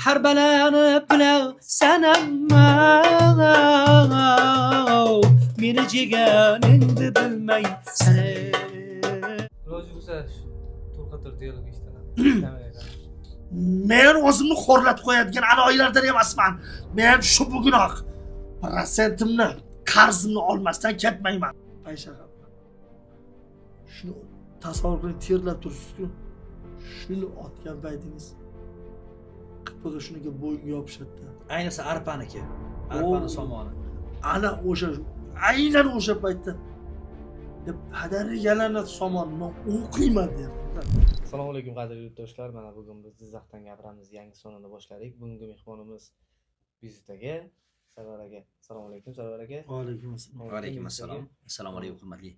harbalanib bilav sanamma meni jeganingni bilmay sana iloji bo'lsa shu to'xtatib dialog eshitaman. Men o'zimni xo'rlatib qo'yadigan anoyilardan emasman. Men shu bugunoq prosentimni, qarzimni olmasdan ketmayman. Paysha qilman. Shuni tasavvur qiling, terlab turibsiz-ku. Shuni otgan paytingiz qipig'i shuniga bo'yinga yopishadi. ayniqsa arpaniki, arpani somoni. Ana o'sha aynan o'sha paytda padarigalarni somonini o'qiyman derdi. Assalomu alaykum qadrli yurtdoshlar. Mana bugun biz Jizzaxdan gapiramiz yangi sonini boshladik. Bugungi mehmonimiz vizitaga Sarvar aka. Assalomu alaykum Sarvar aka. Va alaykum assalom. Va alaykum assalom. Assalomu alaykum hurmatli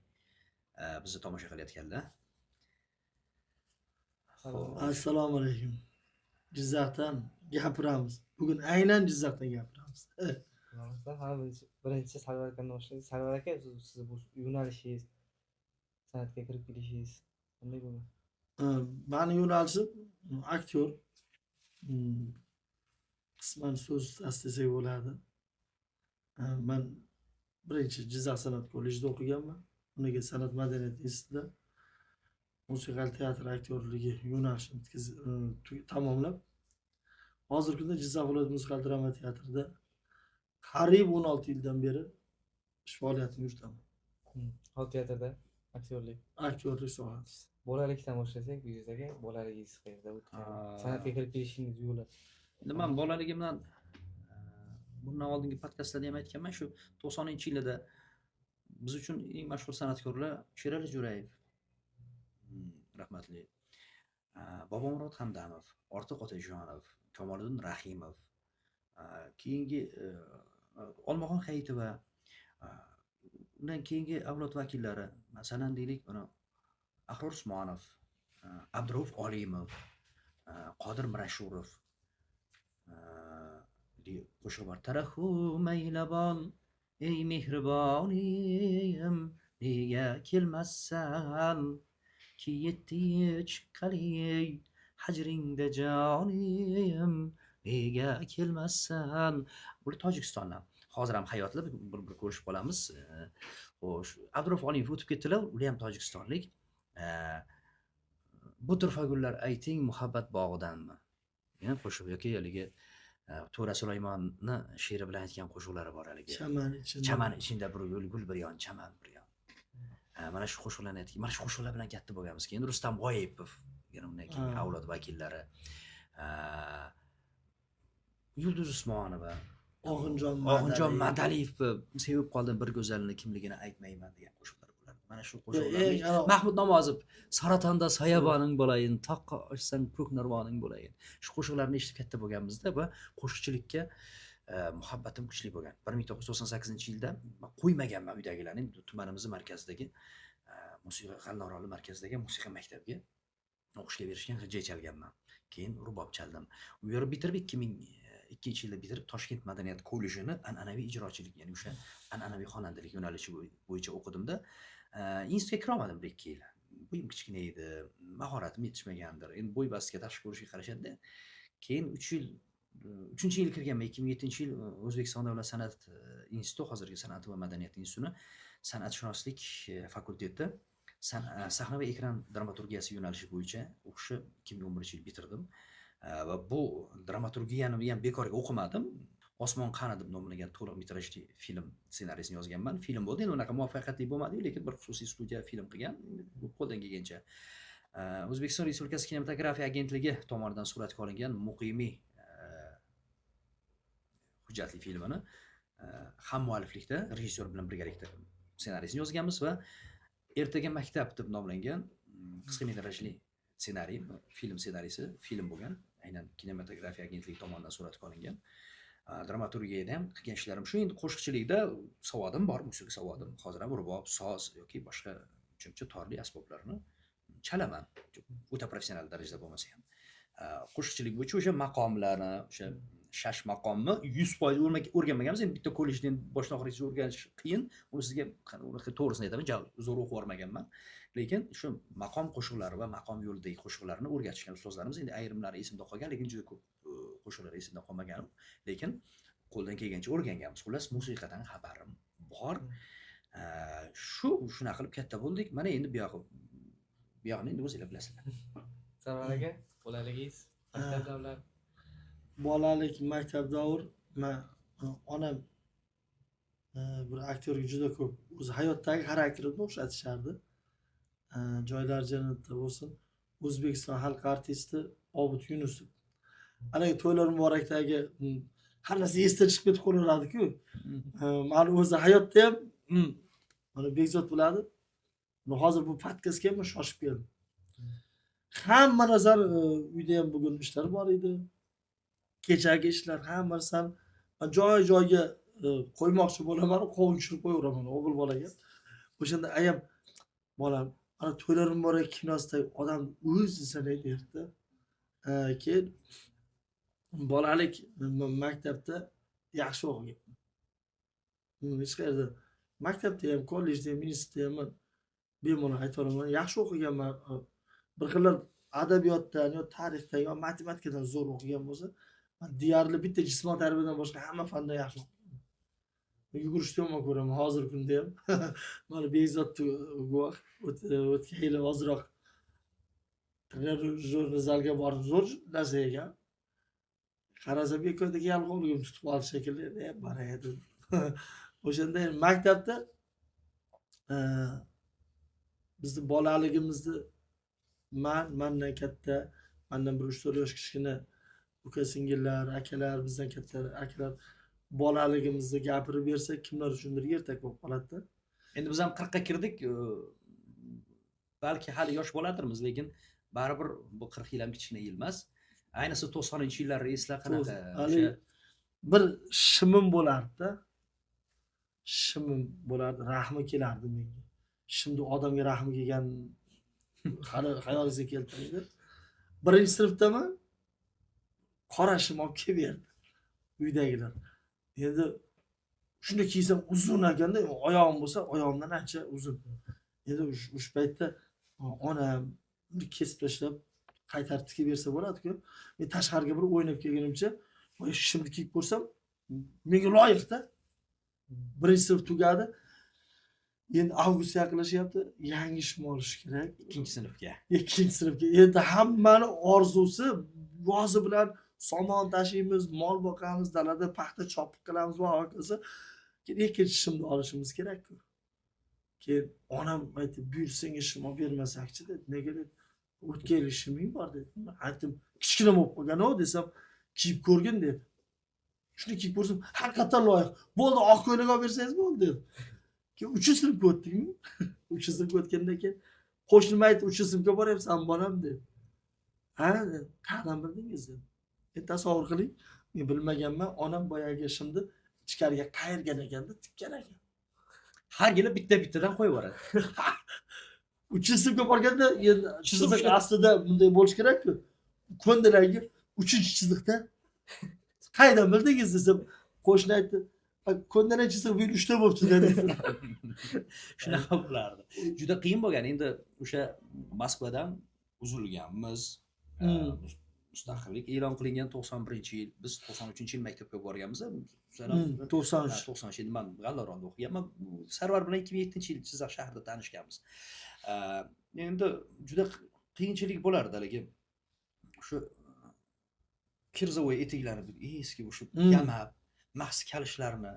bizni tomosha qilayotganlar. Assalomu alaykum. Jizzaxdan gapiramiz. Bugun aynan Jizzaxdan gapiramiz. Birinchi Sarvar akadan boshlaylik. Sarvar aka, siz bu yo'nalishingiz, san'atga kirib kelishingiz qanday bo'ldi? Meni yo'nalishim aktyor. Qisman so'z desak bo'ladi. Men birinchi Jizzax san'at kollejida o'qiganman. Unga san'at madaniyat institutida musiqal teatr aktyorligi yo'nalishini tamomlab, hozirgi kunda Jizzax viloyat musiqal drama teatrida qariyb 16 yildan beri ish faoliyatini yuritaman. Xalq teatrida Aktyorlik sohasida. Bolalikdan boshlasak, yuzaga bolaligingiz qayerda o'tgan? San'atga kirib kelishingiz yo'li. Endi men bolaligimdan bundan oldingi podkastlarda ham aytganman, shu 90-yillarda biz uchun eng mashhur san'atkorlar Sherali Jo'rayev, rahmatli, Bobomurod Hamdamov, Ortiq Otajonov, Kamoliddin Rahimov, keyingi Olmaxon Hayitova, undan keyingi avlod vakillari, masalan deylik, mana Ahror Usmonov, Abdurauf Olimov, Qodir Mirashurov, qo'shiq bor. Tarahu maylabon, ey mehribonim, nega kelmassan? Ki yetti chiqqaley, hajringda jonim, nega kelmassan? Bu Tojikistondan. Hozir ham hayotli bir ko'rishib qolamiz. Xo'sh, Abdurauf Olimov o'tib ketdilar, ular ham tojikistonlik. Bu turfagullar ayting muhabbat bog'idanmi? Yana qo'shiq yoki haligi To'ra Sulaymonni she'ri bilan aytgan qo'shiqlari bor haligi. Chaman ichida bir gul bir yon, chaman bir yon. Mana shu qo'shiqlarni aytdik. Mana shu qo'shiqlar bilan katta bo'lganmiz. Keyin Rustam G'oyipov, yana undan keyin avlod vakillari, Yulduz Usmonova, Og'injon Madaliyev sevib qoldim bir go'zalni kimligini aytmayman degan qo'shiqlar bo'lardi. Mana shu qo'shiqlar. Mahmud Nomozov, Saratonda soyaboning bo'layin, toqqa ochsang ko'k nurvoning bo'layin. Shu qo'shiqlarni eshitib katta bo'lganmizda va qo'shiqchilikka muhabbatim kuchli bo'lgan. 1998-yilda qo'ymaganman uydagilarning tumanimiz markazidagi musiqa G'alnoroli markazidagi musiqa maktabiga o'qishga berishgan, hijja chalganman. Keyin rubob chaldim. U yerni bitirib 2002-yilda bitirib Toshkent madaniyat kollejini an'anaviy ijrochilik, ya'ni o'sha an'anaviy xonandalik yo'nalishi bo'yicha o'qidimda. Institutga kira olmadim 1-2 yil. Bo'yim kichkina edi, mahoratim yetishmagandir. Endi bo'y bastiga tashqi ko'rishga qarashadi-da. Keyin 3-yil kirganman, 2007-yil O'zbekiston davlat san'at instituti, hozirgi san'at va madaniyat institutini san'atshunoslik fakultetida sahna va ekran dramaturgiyasi yo'nalishi bo'yicha o'qishni 2011-yil bitirdim. Va bu dramaturgiyani ham bekorga o'qimadim. Osmon qani deb nomlangan to'liq metrajli film ssenariysini yozganman. Film bo'ldi, endi unaqa muvaffaqiyatli bo'lmadi, lekin bir xususiy studiya film qilgan, qo'ldan kelgancha. O'zbekiston Respublikasi kinematografiya agentligi tomonidan suratga olingan Muqimiy hujjatli filmini hammualliflikda rejissyor bilan birgalikda ssenariysini yozganmiz va Ertaga maktab deb nomlangan qisqa metrajli ssenariy, film ssenariysi film bo'lgan. Aynan kinematografiya agentligi tomonidan suratga olingan. Dramaturgiyada ham qilgan ishlarim shu. Endi qo'shiqchilikda savodim bor, musiqa savodim. Hozir ham rubob, soz yoki boshqa uchinchi torli asboblarni chalaman. O'ta professional darajada bo'lmasa ham. Qo'shiqchilik bo'yicha o'sha maqomlarni, o'sha shash maqomni 100% o'rganmaganmiz. Endi bitta kollejdan boshdan oxirigacha o'rganish qiyin. Uni sizga to'g'risini aytaman, zo'r o'qib o'rmaganman. Lekin shu maqom qo'shiqlari va maqom yo'lidagi qo'shiqlarni o'rgatishgan ustozlarimiz, endi ayrimlari esimda qolgan, lekin juda ko'p qo'shiqlar esimda qolmagan. Lekin qo'ldan kelgancha o'rganganmiz. Xullas, musiqadan xabarim bor. Shunaqa qilib katta bo'ldik. Mana endi bu yoqni endi o'zinglar bilasizlar. Sarvar aka, bolaligingiz, maktab davlari. Bolalik maktab davr, men onam bir aktyorga juda ko'p o'zi hayotdagi xarakterimni o'xshatishardi. Joylar jannatda bo'lsin. O'zbekiston xalq artisti Obid Yunusov. Ana to'ylar muborakdagi har narsa esdan chiqib ketib qolaveradi-ku. Meni o'zi hayotda ham mana Bekzod biladi. Hozir bu podkastga ham shoshib keldim. Hamma nazar uyda ham bugun ishlar bor edi. Kechagi ishlar hammasini men joy-joyga qo'ymoqchi bo'laman, qovun tushirib qo'yaveraman o'g'il bolaga. O'shanda ayam bolam ana to'ylar muborak kinosida odam o'zi sanaydi yerda. Keyin bolalik maktabda yaxshi o'qigan. Hech qayerda maktabda ham, kollejda ham, institutda ham bemalol aytaman, yaxshi o'qiganman. Bir xillar adabiyotdan yo tarixdan yo matematikadan zo'r o'qigan bo'lsa, men deyarli bitta jismoniy tarbiyadan boshqa hamma fandan yaxshi o'qidim. Yugurishni yomon ko'raman hozirgi kunda ham. Mana Bekzod guvoh o'tgan yili ozroq trenajyorni zalga borib zo'r narsa ekan. Qarasam bekodagi yalqovligim tutib oldi shekilli. Bora edi. O'shanda maktabda bizni bolaligimizni mandan katta, mandan bir 3-4 yosh kichkina uka singillar, akalar, bizdan katta akalar bolaligimizni gapirib bersak, kimlar uchundir ertak bo'lib qoladi-da. Endi biz ham 40 ga kirdik. Balki hali yosh bo'ladirmiz, lekin baribir bu 40 yil ham kichkina yil emas. Ayniqsa 90-yillarni esla qanaqa o'sha bir shimim bo'lardi-da. Shimim bo'lardi, rahmi kelardi menga. Shimda odamga rahmi kelgan hali xayolingizga keltiradi. 1-sinfdaman qora shim olib kelib berdi uydagilar. Endi shunda kiysam uzun ekanda, oyog'im bo'lsa, oyog'imdan ancha uzun. Endi o'sha paytda onam uni kesib tashlab qaytarib tikib bersa bo'ladi-ku. Men tashqariga bir o'ynab kelganimcha, shimni kiyib ko'rsam, menga loyiqda. 1-sinf tugadi. Endi avgust yaqinlashyapti, yangi shim olish kerak. 2-sinfga. 2-sinfga. Endi hammani orzusi yozi bilan somon tashiymiz, mol boqamiz, dalada paxta chopib qilamiz va hokazo. Keyin ikkinchi shimni olishimiz kerak-ku. Keyin onam aytdi, "Buyursangiz shim olib bermasakchi" dedi. Nega dedi? "O'tgan yil shiming bor" dedi. Aytdim, "Kichkina bo'lib qolgan-ku" desam, "Kiyib ko'rgin" dedi. Shuni kiyib ko'rsam, haqiqatan loyiq. "Bo'ldi, oq ko'ylak olib bersangiz bo'ldi" dedi. Keyin 3-sinfga o'tdikmi? 3-sinfga o'tgandan keyin qo'shnim aytdi, 3-sinfga boryapsan bolam dedi. "Ha, qayerdan bildingiz" dedi. Tasavvur qiling, men bilmaganman, onam boyagi shimni ichkariga qayirgan ekanda, tikkan ekan. Har yili bitta-bittadan qo'yib yuboradi. 3-sinfga borganda endi chiziq aslida bunday bo'lish kerak-ku. Ko'ndalangi 3-chiziqda qayerdan bildingiz desam, qo'shni aytdi, "Ko'ndalang chiziq bu 3 ta bo'libdi" dedi. Shunaqa bo'lardi. Juda qiyin bo'lgan. Endi o'sha Moskvadan uzilganmiz. Mustaqillik e'lon qilingan 91-yil, biz 93-yil maktabga borganmiz. 90-yil men G'allaronda o'qiganman. Sarvar bilan 2007-yil Jizzax shahrida tanishganmiz. Endi juda qiyinchilik bo'lardi lekin shu kirzovoy etiklarni eski o'sha yamab, mahs kalishlarni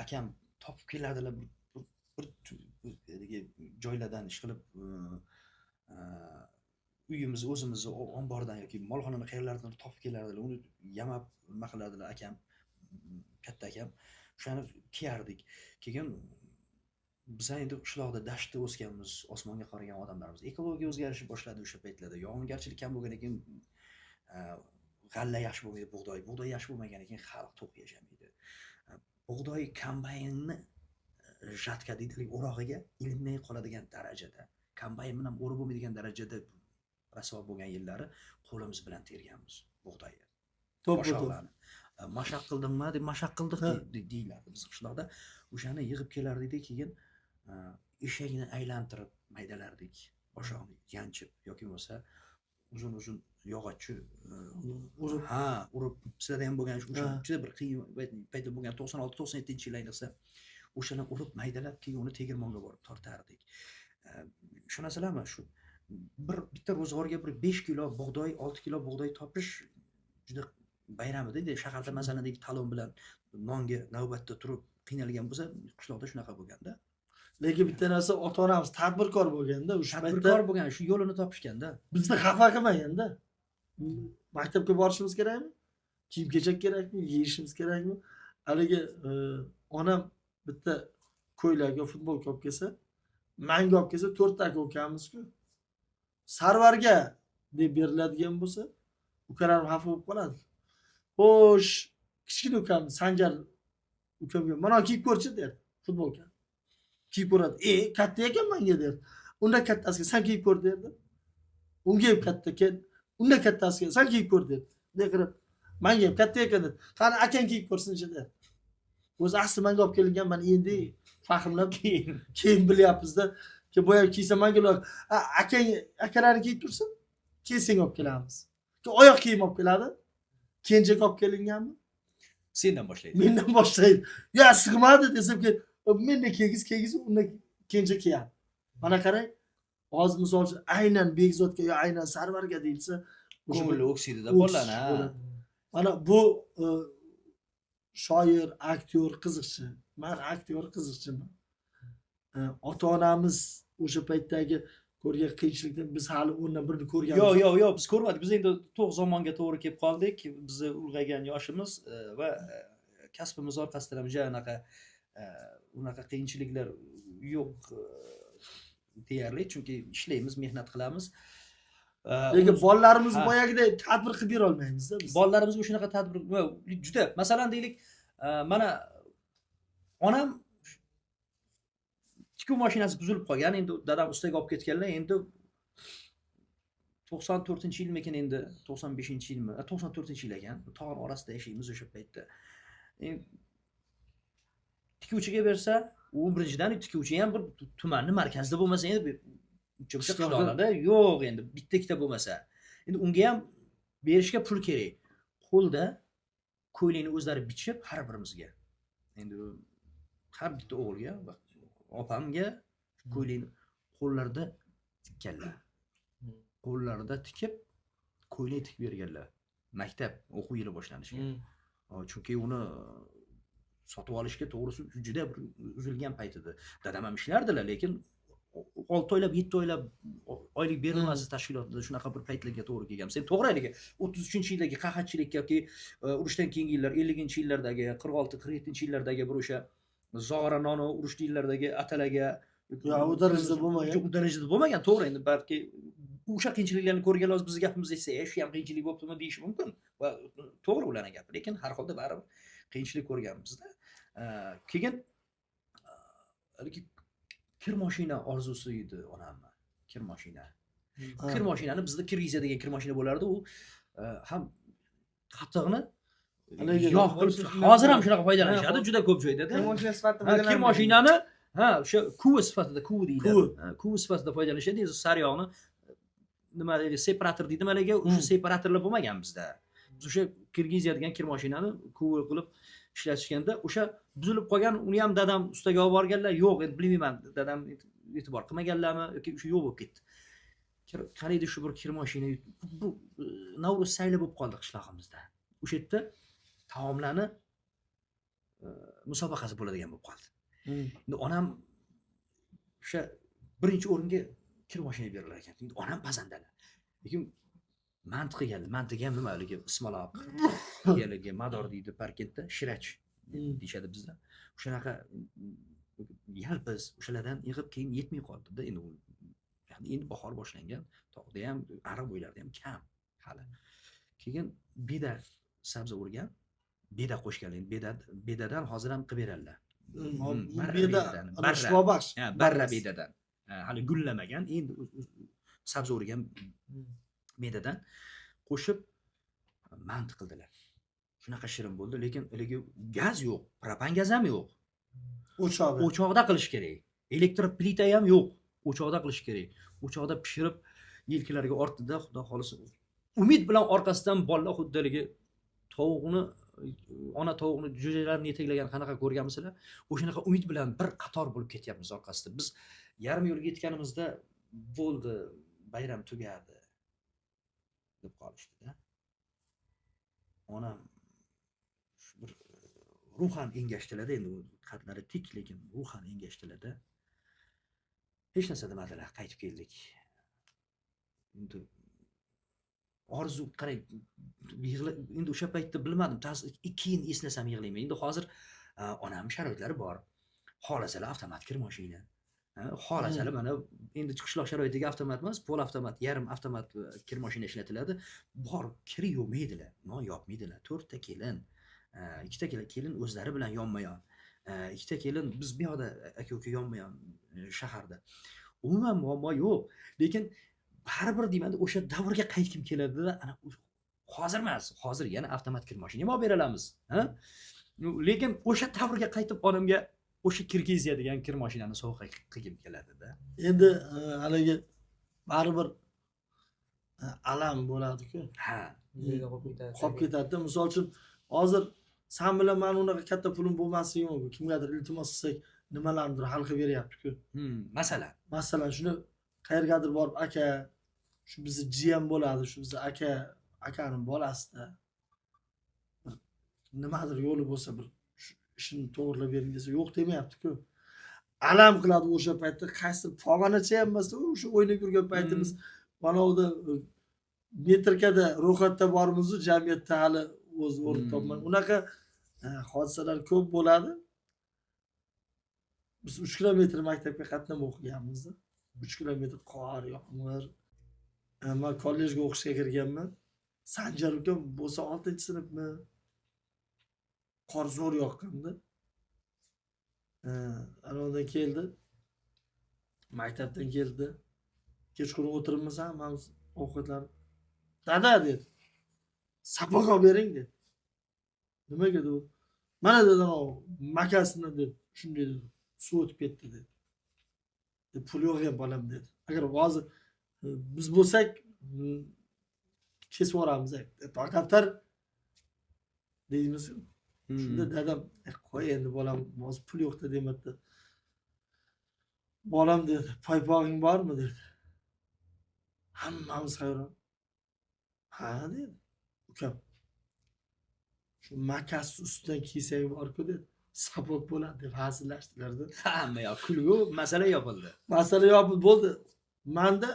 akam topib keladilar bir joylardan ish qilib uyimizni o'zimizni ombordan yoki molxonani qayerlardan topib kelardilar. Uni yamab nima qiladilar akam, katta akam. O'shani kiyardik. Keyin biz endi qishloqda dashtda o'sganmiz, osmonga qaragan odamlarmiz. Ekologiya o'zgarishni boshladi o'sha paytlarda. Yog'ingarchilik kam bo'lgandan keyin g'alla yaxshi bo'lmaydi, bug'doy yaxshi bo'lmaganidan keyin xalq to'q yashamaydi. Bug'doy kombaynni jatka deydilik o'rog'iga ilinmay qoladigan darajada, kombayn bilan o'rib bo'lmaydigan darajada rasvo bo'lgan yillari qo'limiz bilan terganmiz bug'doyni. To'g'ri. mashaq qildimmi deb mashaq qildik Ha. deyiladi biz qishloqda. O'shani yig'ib kelardik, keyin eshakni aylantirib maydalardik. Boshog'ini yanchib yoki bo'lmasa uzun yog'ochni urib. urib sizlarda ham bo'lgan o'sha Ha. juda bir qiyin paytda bo'lgan 96-97-yil ayniqsa o'shani urib maydalab keyin uni tegirmonga borib tortardik. Ishonasizlarmi, shu bitta ro'zg'orga bir 5 kilo bug'doy, 6 kilo bug'doy topish juda bayram edi. Shaharda masalandagi talon bilan nonga navbatda turib qiynalgan bo'lsa, qishloqda shunaqa bo'lganda. Lekin bitta narsa ota-onamiz tadbirkor bo'lganda, o'sha paytda Tadbirkor bo'lgan, shu yo'lini topishganda. bizni xafa qilmaganda. Maktabga borishimiz kerakmi? Kiyim-kechak kerakmi? Yeyishimiz kerakmi? Haligi onam bitta ko'ylakga futbolka olib kelsa, manga olib kelsa 4 ta aka ukamiz-ku. Sarvarga deb beriladigan bo'lsa, ukalarim xafa bo'lib qoladi. Xo'sh, kichkina ukam Sanjar ukamga mana kiyib ko'rchi derdi futbolka. Kiyib ko'radi. Katta ekan menga derdi. Unda kattasiga sen kiyib ko'r derdi. Unga ham katta ekan, unda kattasiga sen kiyib ko'r derdi. Bunday qilib, menga ham katta ekan dedi. Qani akang kiyib ko'rsin-chi derdi. O'zi asli menga olib kelingan, men endi fahmlab keyin bilyapmiz-da. Ki boya kiysa menga akalarni kiyib tursin, keyin senga olib kelamiz. Ki oyoq kiyim olib keladi. Kenjak olib kelinganmi? Sendan boshlaydi. Mendan boshlaydi. Ya sig'madi desam ki menda kiygiz unda kenja kiyadi. Mana qarang, hozir misol uchun aynan Begzodga yo aynan Sarvarga deyilsa, Ko'ngli o'ksiydi-da bolalar, ha. Mana bu shoir, aktyor, qiziqchi. Men aktyor, qiziqchiman. Ota-onamiz o'sha paytdagi ko'rgan qiyinchilikni biz hali undan birini ko'rganmiz. Yo'q, biz ko'rmadik. Biz endi to'q zamonga to'g'ri kelib qoldik. Bizni ulg'aygan yoshimiz va kasbimiz orqasidan ham unaqa qiyinchiliklar yo'q deyarli, chunki ishlaymiz, mehnat qilamiz. Lekin bolalarimiz boyagiday tadbir qilib bera olmaymiz-da biz. Bolalarimizga shunaqa tadbir juda, masalan deylik, mana onam tikuv mashinasi buzilib qolgan, endi dadam ustaga olib ketganlar, endi 94-yilmikin endi 95-yilmi? 94-yil ekan. Tog'ning orasida yashaymiz o'sha paytda. Tikuvchiga bersa, u birinchidan tikuvchi ham bir tumanning markazida bo'lmasa, endi qishloqlarda yo'q, endi bitta-ikkita bo'lmasa. Endi unga ham berishga pul kerak. Qo'lda ko'ylakni o'zlari bichib har birimizga. Endi har bitta o'g'ilga, opamga ko'ylakni qo'llarida tikkanlar. Qo'llarida tikib, ko'ylak tikib berganlar. Maktab o'quv yili boshlanishiga. Chunki uni sotib olishga to'g'risi juda bir uzilgan payt edi. Dadam ham ishlardilar, lekin 6 oylab, 7 oylab oylik berilmasdi tashkilotda shunaqa bir paytlarga to'g'ri kelgan. Sen to'g'ri haligi 33-yildagi qahatchilik yoki urushdan keyingi yillar, 50-yillardagi, 46-47-yillardagi bir o'sha Zog'ora noni urush yillardagi atalaga u darajada bo'lmagan. U darajada bo'lmagan, to'g'ri, endi balki o'sha qiyinchiliklarni ko'rgan hozir bizga gapimiz aytsa, shu ham qiyinchilik bo'libdimi deyish mumkin. Va to'g'ri ularning gapi, lekin har holda baribir qiyinchilik ko'rganmizda. Keyin haligi kir mashina orzusi edi onamni. Kir mashina. Kir mashinani bizda kirgizadigan kir mashina bo'lardi, u ham qatiqni yog' qilib hozir ham shunaqa foydalanishadi juda ko'p joyda. Kir mashina sifatida Kir mashinani o'sha kuvi sifatida, kuvi deyiladi. Kuvi sifatida foydalanishadi. Sariyog'ni nima deydi, separator deydi, malaga o'sha separatorlar bo'lmagan bizda. Biz o'sha kirgizadigan kir mashinani kuvi qilib ishlatishganda o'sha buzilib qolgan, uni ham dadam ustaga olib borganlar. Yo'q, endi bilmayman, dadam e'tibor qilmaganlarmi yoki o'sha yo'q bo'lib ketdi. Qaraydi shu bir kir mashina, bu Navruz sayli bo'lib qoldi qishlog'imizda. O'sha yerda taomlarni musobaqasi bo'ladigan bo'lib qoldi. Endi onam o'sha birinchi o'ringa kir mashina berilar ekan. Endi onam pazandalar. Lekin mantiqi keldi. Mantiqi ham nima haligi ismaloq, haligi mador deydi Parkentda, shirach deyshadi bizda. O'shanaqa yalpiz o'shalardan yig'ib keyin yetmay qoldi-da. Endi bahor boshlangan, tog'da ham, ariq bo'ylarida ham kam hali. Keyin beda sabzi urgan, beda qo'shganlar. Bedadan hozir ham qilib beradilar. Beda, shifobaxsh. Barra bedadan. Hali gullamagan, endi sabzi urgan bedadan qo'shib mant qildilar. Shunaqa shirin bo'ldi, lekin haligi gaz yo'q, propan gaz ham yo'q. O'choqda. O'choqda qilish kerak. Elektr plita ham yo'q. O'choqda qilish kerak. O'choqda pishirib, yelkalariga ortdida, xudo xolisa, umid bilan orqasidan bolalar xuddi haligi tovuqni, ona tovuqni jo'jalarini yetaklagan qanaqa ko'rganmisizlar? O'shanaqa umid bilan bir qator bo'lib ketyapmiz orqasida. Biz yarim yo'lga yetganimizda bo'ldi, bayram tugadi deb qolishdi-da. Onam bir ruhan engashdilar-da, endi qatlari tik, lekin ruhan engashdilar-da. Hech narsa demadilar, qaytib keldik. Endi orzu qarang, endi o'sha paytda bilmadim, keyin eslasam yig'layman. Endi hozir onam sharoitlari bor. Xolasalar avtomat kir mashina. Xolasalar mana endi qishloq sharoitiga avtomat emas, pol avtomat, yarim avtomat kir mashina ishlatiladi. Bor, kir yo'maydilar, non yopmaydilar. 4 ta kelin, 2 ta kelin o'zlari bilan yonma-yon. 2 ta kelin biz bu yoqda aka-uka yonma-yon shaharda. Umuman muammo yo'q. Lekin baribir deyman, o'sha davrga qaytkim keladi-da, ana hozir emas, hozir yana avtomat kir mashina ham olib beramiz, ha? Lekin o'sha davrga qaytib onamga o'sha Kirgiziya degan kir mashinani sovg'a qilgim keladi-da. Endi haligi baribir alam bo'ladi-ku. Ha. Qolib ketadi. Misol uchun hozir sen bilan men unaqa katta pulim bo'lmasligi mumkin. Kimgadir iltimos qilsak, nimalarnidir hal qilib beryapti-ku. Masalan, shuni qayergadir borib aka, shu bizni GM bo'ladi, shu bizni akaning bolasida nimadir yo'li bo'lsa bir ishni to'g'rilab bering desa, yo'q demayapti-ku. Alam qiladi o'sha paytda, qaysi pog'onacha ham emas, o'sha o'ynab yurgan paytimiz mana unda metrikada ro'yxatda bormiz, jamiyatda hali o'z o'rni topmagan. Unaqa hodisalar ko'p bo'ladi. Biz 3 kilometr maktabga qatnab o'qiganmiz. 3 kilometr qor, yomg'ir. Men kollejga o'qishga kirganman. Sanjar ukam bo'lsa 6-sinfmi? Qor zo'r yoqqanda. Anodan keldi. Maktabdan keldi. Kechqurun o'tiribmiz hammamiz ovqatlar. Dada dedi. Sapaq olib bering dedi. Nimaga dedi? Mana dedi, makasidan dedi. Shunday dedi. Suv o'tib ketdi dedi. Pul yo'q ham bolam dedi. Agar hozir biz bo'lsak kesib yuboramiz. Toqatlar deymiz. Shunda dadam, qo'y endi bolam, hozir pul yo'q demadi. Bolam dedi, paypog'ing bormi dedi. Hammamiz hayron. Ha dedi. Ukam. Shu makas ustidan kiysang bor-ku dedi. Sapot bo'ladi deb hazillashdilar-da. Hamma yoq kulgu, masala yopildi. Masala yopildi bo'ldi. Menda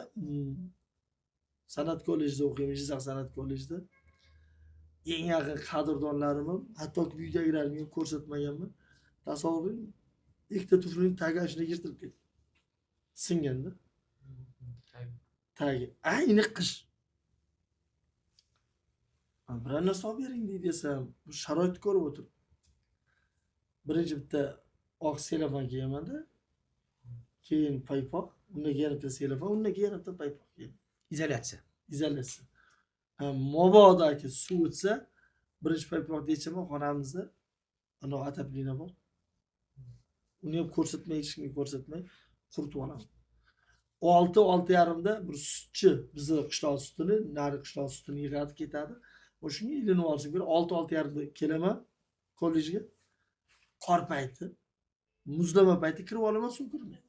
san'at kollejida o'qiyman, Jizzax san'at kollejida. Eng yaqin qadrdonlarim ham, hatto uydagilarimga ko'rsatmaganman. Tasavvur qiling, ikkita tuflining tagi ashuna yirtilib ketdi. Singanda. Tagi. Ayni qish. Biror narsa olib bering desam, bu sharoit ko'rib o'tir. Birinchi bitta oq selofan kiyaman-da. Keyin paypoq, undan keyin bitta selofan, undan keyin bitta paypoq kiyaman. Izolyatsiya. Mobodaki suv o'tsa, birinchi paypoq dechaman xonamizda. Ana ataplina bor. Uni ham ko'rsatmay, hech kimga ko'rsatmay quritib olaman. 6:30da bir sutchi bizni qishloq sutini, nari qishloq sutini yig'adi ketadi. O'shunga ilinib olsa kerak. 6:30da kelaman kollejga. Qor payti, muzlama payti kirib olaman, suv kirmaydi.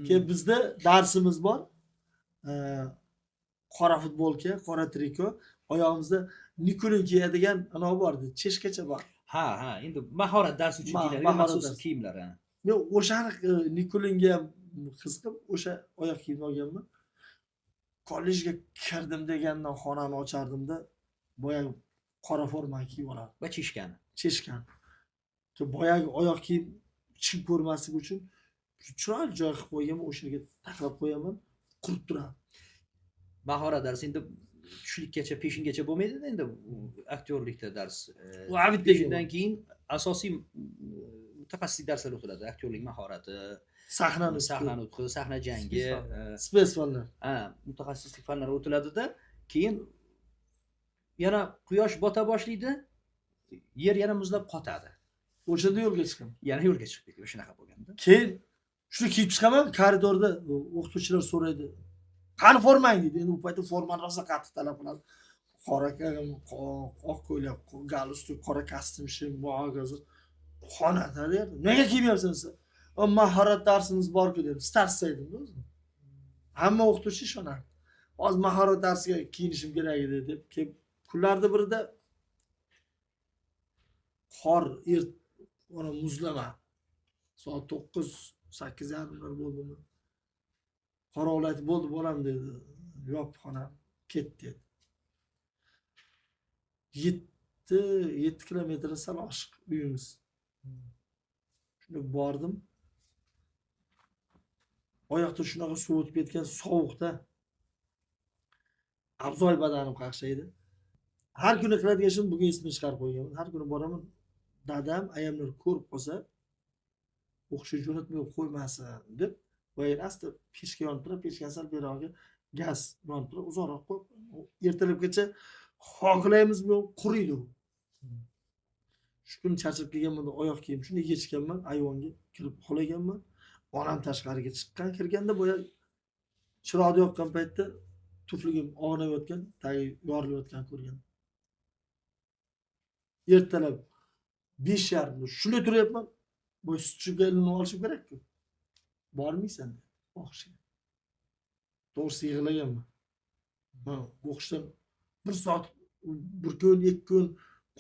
Keyin bizda darsimiz bor. Qora futbolka, qora triko, oyog'imizda Nikulin kiyadigan ana bordi, cheshkacha bor. Ha, endi mahorat darsi uchun kiyiladigan maxsus kiyimlar. Men o'shani Nikulinga ham qiziqib, o'sha oyoq kiyimni olganman. Kollejga kirdim degandan xonani ochardim-da, boyagi qora formani kiyib olardim. Va cheshkan. Boyagi oyoq kiyim chiqib ko'rmasligi uchun chiroyli joy qilib qo'yganman, o'shanga taqlab qo'yaman, qurib turadi. Mahorat darsi endi tushlikkacha, peshingacha bo'lmaydi-da endi aktyorlikda dars. Shundan keyin asosiy mutaxassis darslar o'tiladi. Aktyorlik mahorati, sahna nutqi, sahna jangi, spes fanlar. Mutaxassislik fanlari o'tiladi-da, keyin yana quyosh bota boshlaydi, yer yana muzlab qotadi. O'shanda yo'lga chiqaman. Yana yo'lga chiqib ketdi, o'shanaqa bo'lganda. Keyin shuni kiyib chiqaman, koridorda o'qituvchilar so'raydi. Qani formang deydi. Endi u paytda formani rosa qattiq talab qiladi. Qora oq ko'ylak, galstuk, qora kostyum, shim, bo'g'oz. Xonada derdi. Nega kiymayapsan sen? Mahorat darsimiz bor-ku dedim. Stars dedim o'zi. Hamma o'qituvchi ishonadi. Hozir mahorat darsiga kiyinishim kerak edi deb kelib kunlarda birida qor ona muzlama. Soat 9-8:30 bo'ldimi? Qorovul aytib bo'ldi bolam dedi. Yop xona ket dedi. 7 kilometr sal oshiq uyimiz. Shunda bordim. Oyoqda shunaqa suv o'tib ketgan, sovuqda. Abzoy badanim qaqshaydi. Har kuni qiladigan ishim bugun ismini chiqarib qo'yganman. Har kuni boraman. Dadam ayamlar ko'rib qolsa, o'qishga jo'natmay qo'ymasin deb, voy asta pechka yonib turib, pechkani sal berog'iga gaz yonib turib, uzoqroq qo'yib, ertalabgacha xohlaymiz-mi quriydi u. Shu kun charchab kelganman, oyoq kiyim shuni yechganman, ayvonga kirib uxlaganman. Onam tashqariga chiqqan, kirganda bo'ya chiroqni yoqqan paytda tufligim og'nayotgan, tagi yorilayotgan ko'rgan. Ertalab 5:30 shunday turyapman. Bu sutchiga ilonni olishim kerak-ku. Bormaysan dedi. O'qishga. To'g'risi yig'laganman. O'qishdan 1 soat, 1 kun, 2 kun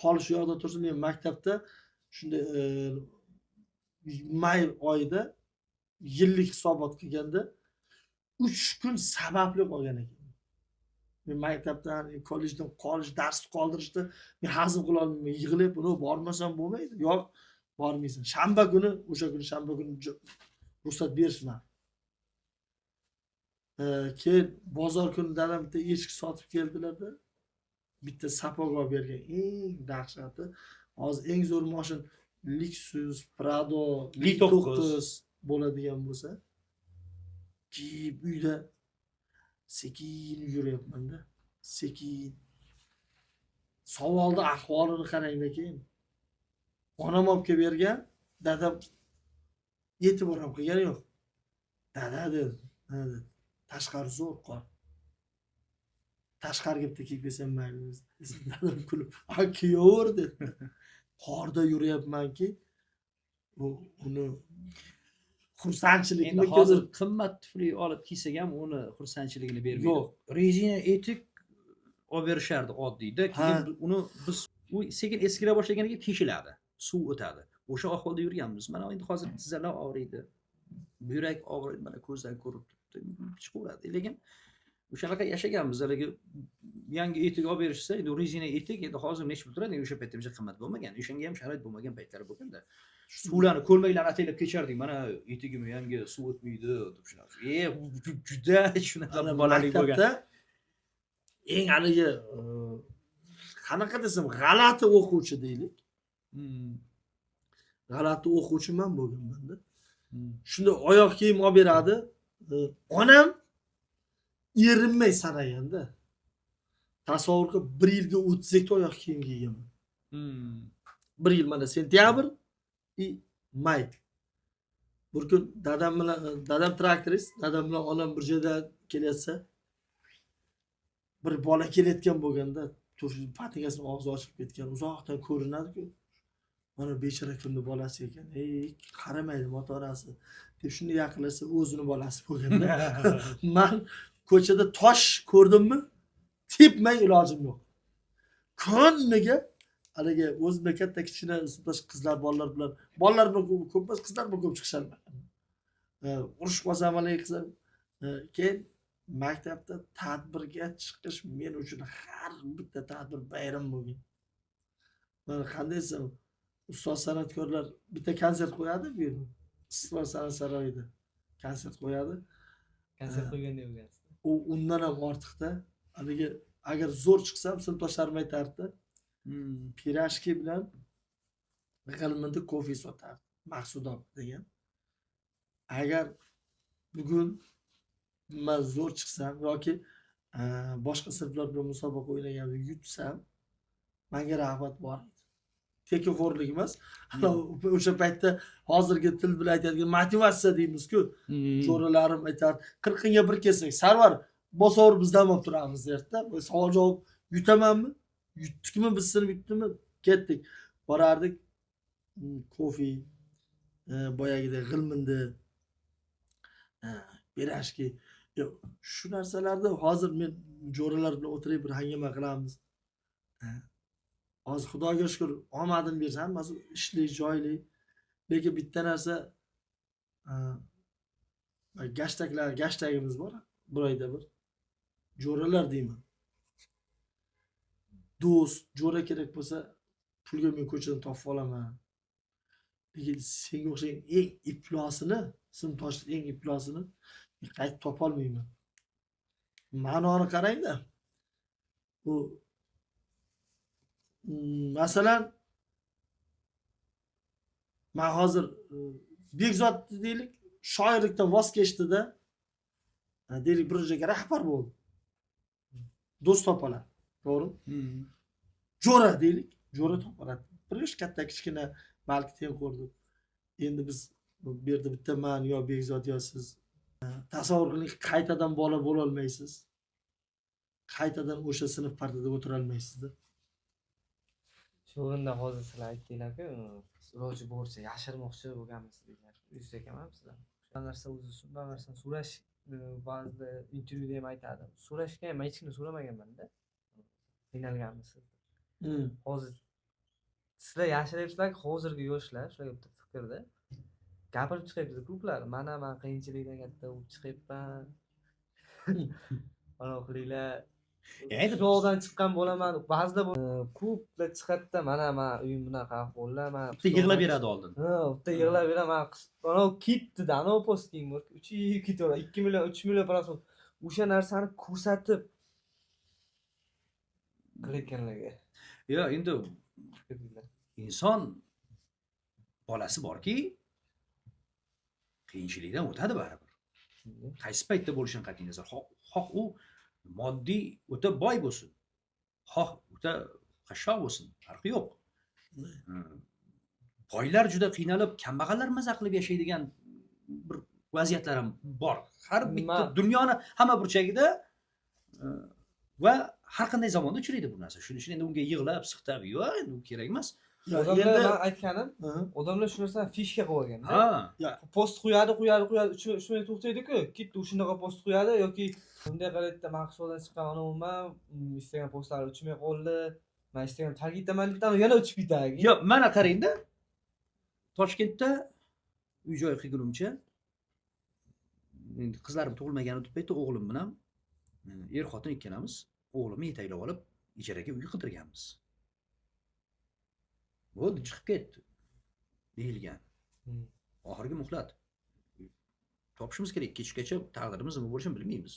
qolish yoqda tursin. Men maktabda shunda may oyida yillik hisobot qilganda 3 kun sababli qolgan ekan. Men maktabdan, kollejdan qolish, dars qoldirishda men hazm qila olmayman, yig'lab, buni bormasam bo'lmaydi. Yo'q, bormaysan. Shanba kuni, o'sha kuni shanba kuni ruxsat berishmadi. Keyin bozor kuni dadam bitta echki sotib keldilarda, bitta sapog olib bergan. Eng dahshati, hozir eng zo'r mashin Lexus, Prado, Li9 bo'ladigan bo'lsa, kiyib uyda sekin yuryapman-da. Sekin. Savolda ahvolini qarangda keyin. Onam olib kelib bergan, dadam e'tibor ham qilgani yo'q. Dada dedi, tashqari zo'r qor. Tashqariga bitta kiyib kelsam mayli. Dadam kulib, "Kiyaver" dedi. Qorda yuryapmanki, uni xursandchilikni hozir qimmat tufli olib kiysak ham uni xursandchiligini bermaydi. Yo'q. Rezina etik olib berishardi oddiyda. Keyin uni biz u sekin eskira boshlaganiga teshiladi. Suv o'tadi. O'sha ahvolda yurganmiz. Mana endi hozir tizzalar og'riydi. Buyrak og'riydi, mana ko'zdan ko'rib turibdi. Chiqaveradi. Lekin o'shanaqa yashaganmiz. Haligi yangi etik olib berishsa, endi rezina etik endi hozir nechta pul turadi? O'sha paytda bizga qimmat bo'lmagan. O'shanga ham sharoit bo'lmagan paytlari bo'lganda. Suvlarni ko'lmaklarni ataylab kechardik. Mana etigim yangi suv o'tmaydi deb shunaqa. Juda shunaqa bolalik bo'lgan. Eng haligi qanaqa desam, g'alati o'quvchi deylik. G'alati o'quvchiman bo'lganman-da. Shunda oyoq kiyim olib beradi. Onam erinmay sanaganda. Tasavvur qilib 1 yilga 32 ta oyoq kiyim kiyganman. 1 yil mana sentyabr may. Bir kun dadam traktorist, dadam bilan onam bir joyda kelayotsa, bir bola kelayotgan bo'lganda, patikasini og'zi ochib ketgan, uzoqdan ko'rinadi-ku. Mana bechora kimni bolasi ekan. Qaramaydi ota-onasi deb shunday yaqinlashsa, o'zini bolasi bo'lganda. Men ko'chada tosh ko'rdimmi, tepmay ilojim yo'q. Kuniga haligi o'zimda katta kichkina sinfdosh qizlar, bolalar bilan ko'p emas, qizlar bilan ko'p chiqisharman. Urushib qolsam haligi qizlar. Keyin maktabda tadbirga chiqish men uchun har bitta tadbir bayram bo'lgan. Mana qanday desam, ustoz san'atkorlar bitta konsert qo'yadi bu yerda. Istiqlol san'at saroyida konsert qo'yadi. Konsert qo'yganda bo'lgansiz. U undan ham ortiqda. Haligi agar zo'r chiqsam, sinfdoshlarim aytardi. Pirashki bilan g'ilminda kofe sotardi. Maqsudov degan. Agar bugun men zo'r chiqsam yoki boshqa sinflar bilan musobaqa o'ynaganimda yutsam, Menga rag'bat bor edi. Tekinxo'rlik emas. O'sha paytda hozirgi til bilan aytadigan motivatsiya deymiz-ku. Jo'ralarim aytar, 40 ga bir kelsak, Sarvar bosavur bizdan olib turamiz derdi-da. Savol javob yutamanmi? Yutdikmi, biz sinib yutdimi? Ketdik. Borardik. Kofe, boyagidek g'ilmindi, berashki. Shu narsalarda hozir men jo'ralar bilan o'tirib bir hangama qilamiz. Hozir Xudoga shukr, omadim bersa hammasi ishli, joyli. Lekin bitta narsa gashtagimiz bor. Bir oyda bir. Jo'ralar deyman. Do'st, jo'ra kerak bo'lsa, pulga men ko'chadan topib olaman. Lekin senga o'xshagan eng iflosini, sinfdoshlik eng iflosini qaytib topa olmayman. Ma'noni qarang-da. Bu masalan men hozir Bekzod deylik, shoirlikdan voz kechdi-da, deylik bir joyga rahbar bo'ldi. Do'st topalar. To'g'ri? Jo'ra deylik, jo'ra topoladi. Bir ish katta kichkina balki tengqurdi. Endi biz bu yerda bitta men yo Bekzod yo siz tasavvur qiling, qaytadan bola bo'la olmaysiz. Qaytadan o'sha sinf partada o'tira olmaysiz-da. Shu o'rinda hozir sizlar aytdinglar-ku, iloji boricha yashirmoqchi bo'lganmiz degan. Yuz ekaman sizdan. Shu narsa o'zi shunday narsani so'rash ba'zida intervyuda ham aytadi. So'rashga ham hech kimni so'ramaganman-da. Qiynalganmisiz? Hozir sizlar yashiryapsizlar, hozirgi yoshlar shunaqa bitta fikrda gapirib chiqyapti ko'plar. Mana men qiyinchilikdan katta bo'lib chiqyapman. Mana qilinglar. Shulardan chiqqan bo'laman. Ba'zida ko'plar chiqadi-da, mana men uyim bunaqa ahvolda, men bitta yig'lab beradi oldin. bitta yig'lab beraman. Mana ketdi-da, ana posting bor. 3 yil ketaveradi. 2 million, 3 million prosent. O'sha narsani ko'rsatib qilayotganlarga. Yo, endi inson bolasi borki, qiyinchilikdan o'tadi baribir. Qaysi paytda bo'lishini qat'iy nazar. Xoh u moddiy o'ta boy bo'lsin, xoh o'ta qashshoq bo'lsin, farqi yo'q. Boylar juda qiynalib, kambag'allar maza qilib yashaydigan bir vaziyatlar ham bor. Har bitta dunyoni hamma burchagida va har qanday zamonda uchraydi bu narsa. Shuning uchun endi unga yig'lab, siqtab, yo'q, endi u kerak emas. Odamlar men aytganim, odamlar shu narsani fishka qilib olgan-da. Post qo'yadi, 3 minut to'xtaydi-ku, ketdi o'shanaqa post qo'yadi yoki bunday qaraydi, men hisobdan chiqqan onamman, Instagram postlari uchmay qoldi. Men Instagram tark etaman deb yana uchib ketadi. Yo'q, mana qarang-da. Toshkentda uy-joy qilgunimcha qizlarim tug'ilmagan paytda o'g'lim bilan er-xotin ikkalamiz o'g'limni yetaklab olib ijaraga uy qidirganmiz. Bo'ldi, chiqib ketdi deyilgan. Oxirgi muhlat. Topishimiz kerak, kechgacha taqdirimiz nima bo'lishini bilmaymiz.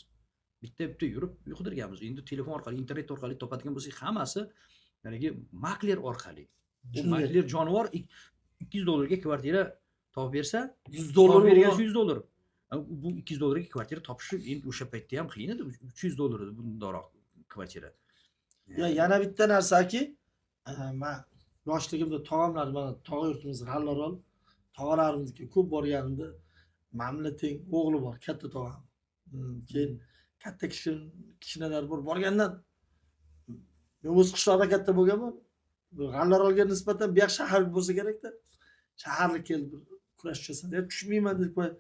Bitta yurib uy qidirganmiz. Endi telefon orqali, internet orqali topadigan bo'lsak, hammasi yanagi makler orqali. Bu makler jonivor $200 kvartira topib bersa, $100 bergan $100. Bu $200 kvartira topish endi o'sha paytda ham qiyin edi. $300 bundoq kvartira. Yana bitta narsaki, men yoshligimda tog'amlar, mana tog'a yurtimiz G'allarol, tog'alarimizga ko'p borganimda, mamla teng o'g'li bor, katta tog'am. Keyin katta kishinalar borgandan men o'z qishloqda katta bo'lganman. G'allarolga nisbatan bu yoq shahar bo'lsa kerak-da. Shaharga kelib kurash qilsa deb tushmayman deb qo'y.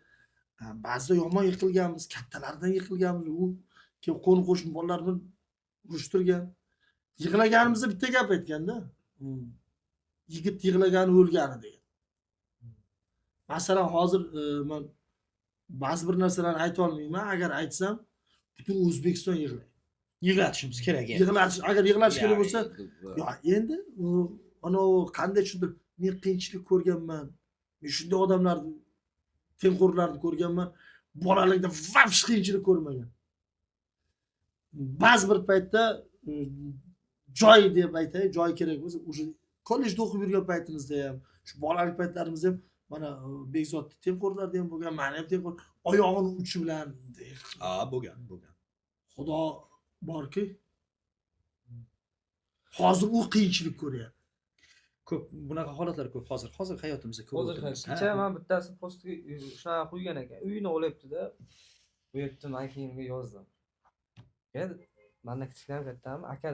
Ba'zida yomon yiqilganmiz, kattalardan yiqilganmiz. U keyin qo'ni-qo'shni bolalar bilan urushtirgan. Yig'laganimizda bitta gap aytganda, yigit yig'lagani o'lgani degan. Masalan, hozir men ba'zi bir narsalarni ayta olmayman. Agar aytsam, butun O'zbekiston yig'laydi. Yig'latishimiz kerak endi. Agar yig'latish kerak bo'lsa, yo endi ana qanday tushundir, men qiyinchilik ko'rganman. Men shunday odamlarni, tengqurlarni ko'rganman. Bolalikda vaqt qiyinchilik ko'rmagan. Ba'zi bir paytda joy deb aytay, joy kerak bo'lsa, o'sha kollejda o'qib yurgan paytimizda ham, shu bolalik paytlarimizda ham mana Bekzodni tengqurlarda ham bo'lgan, meni ham tengqur oyog'ini uchi bilan bo'lgan. Xudo borki, Hozir u qiyinchilik ko'ryapti. Ko'p bunaqa holatlar ko'p hozir hayotimizda ko'p Hozir o'tiramiz. kecha man bittasi postiga shunaqa qo'ygan ekan. Uyini olyapti-da. Bu yerda man keyinga yozdim. Mandan kichkinam kattami? Aka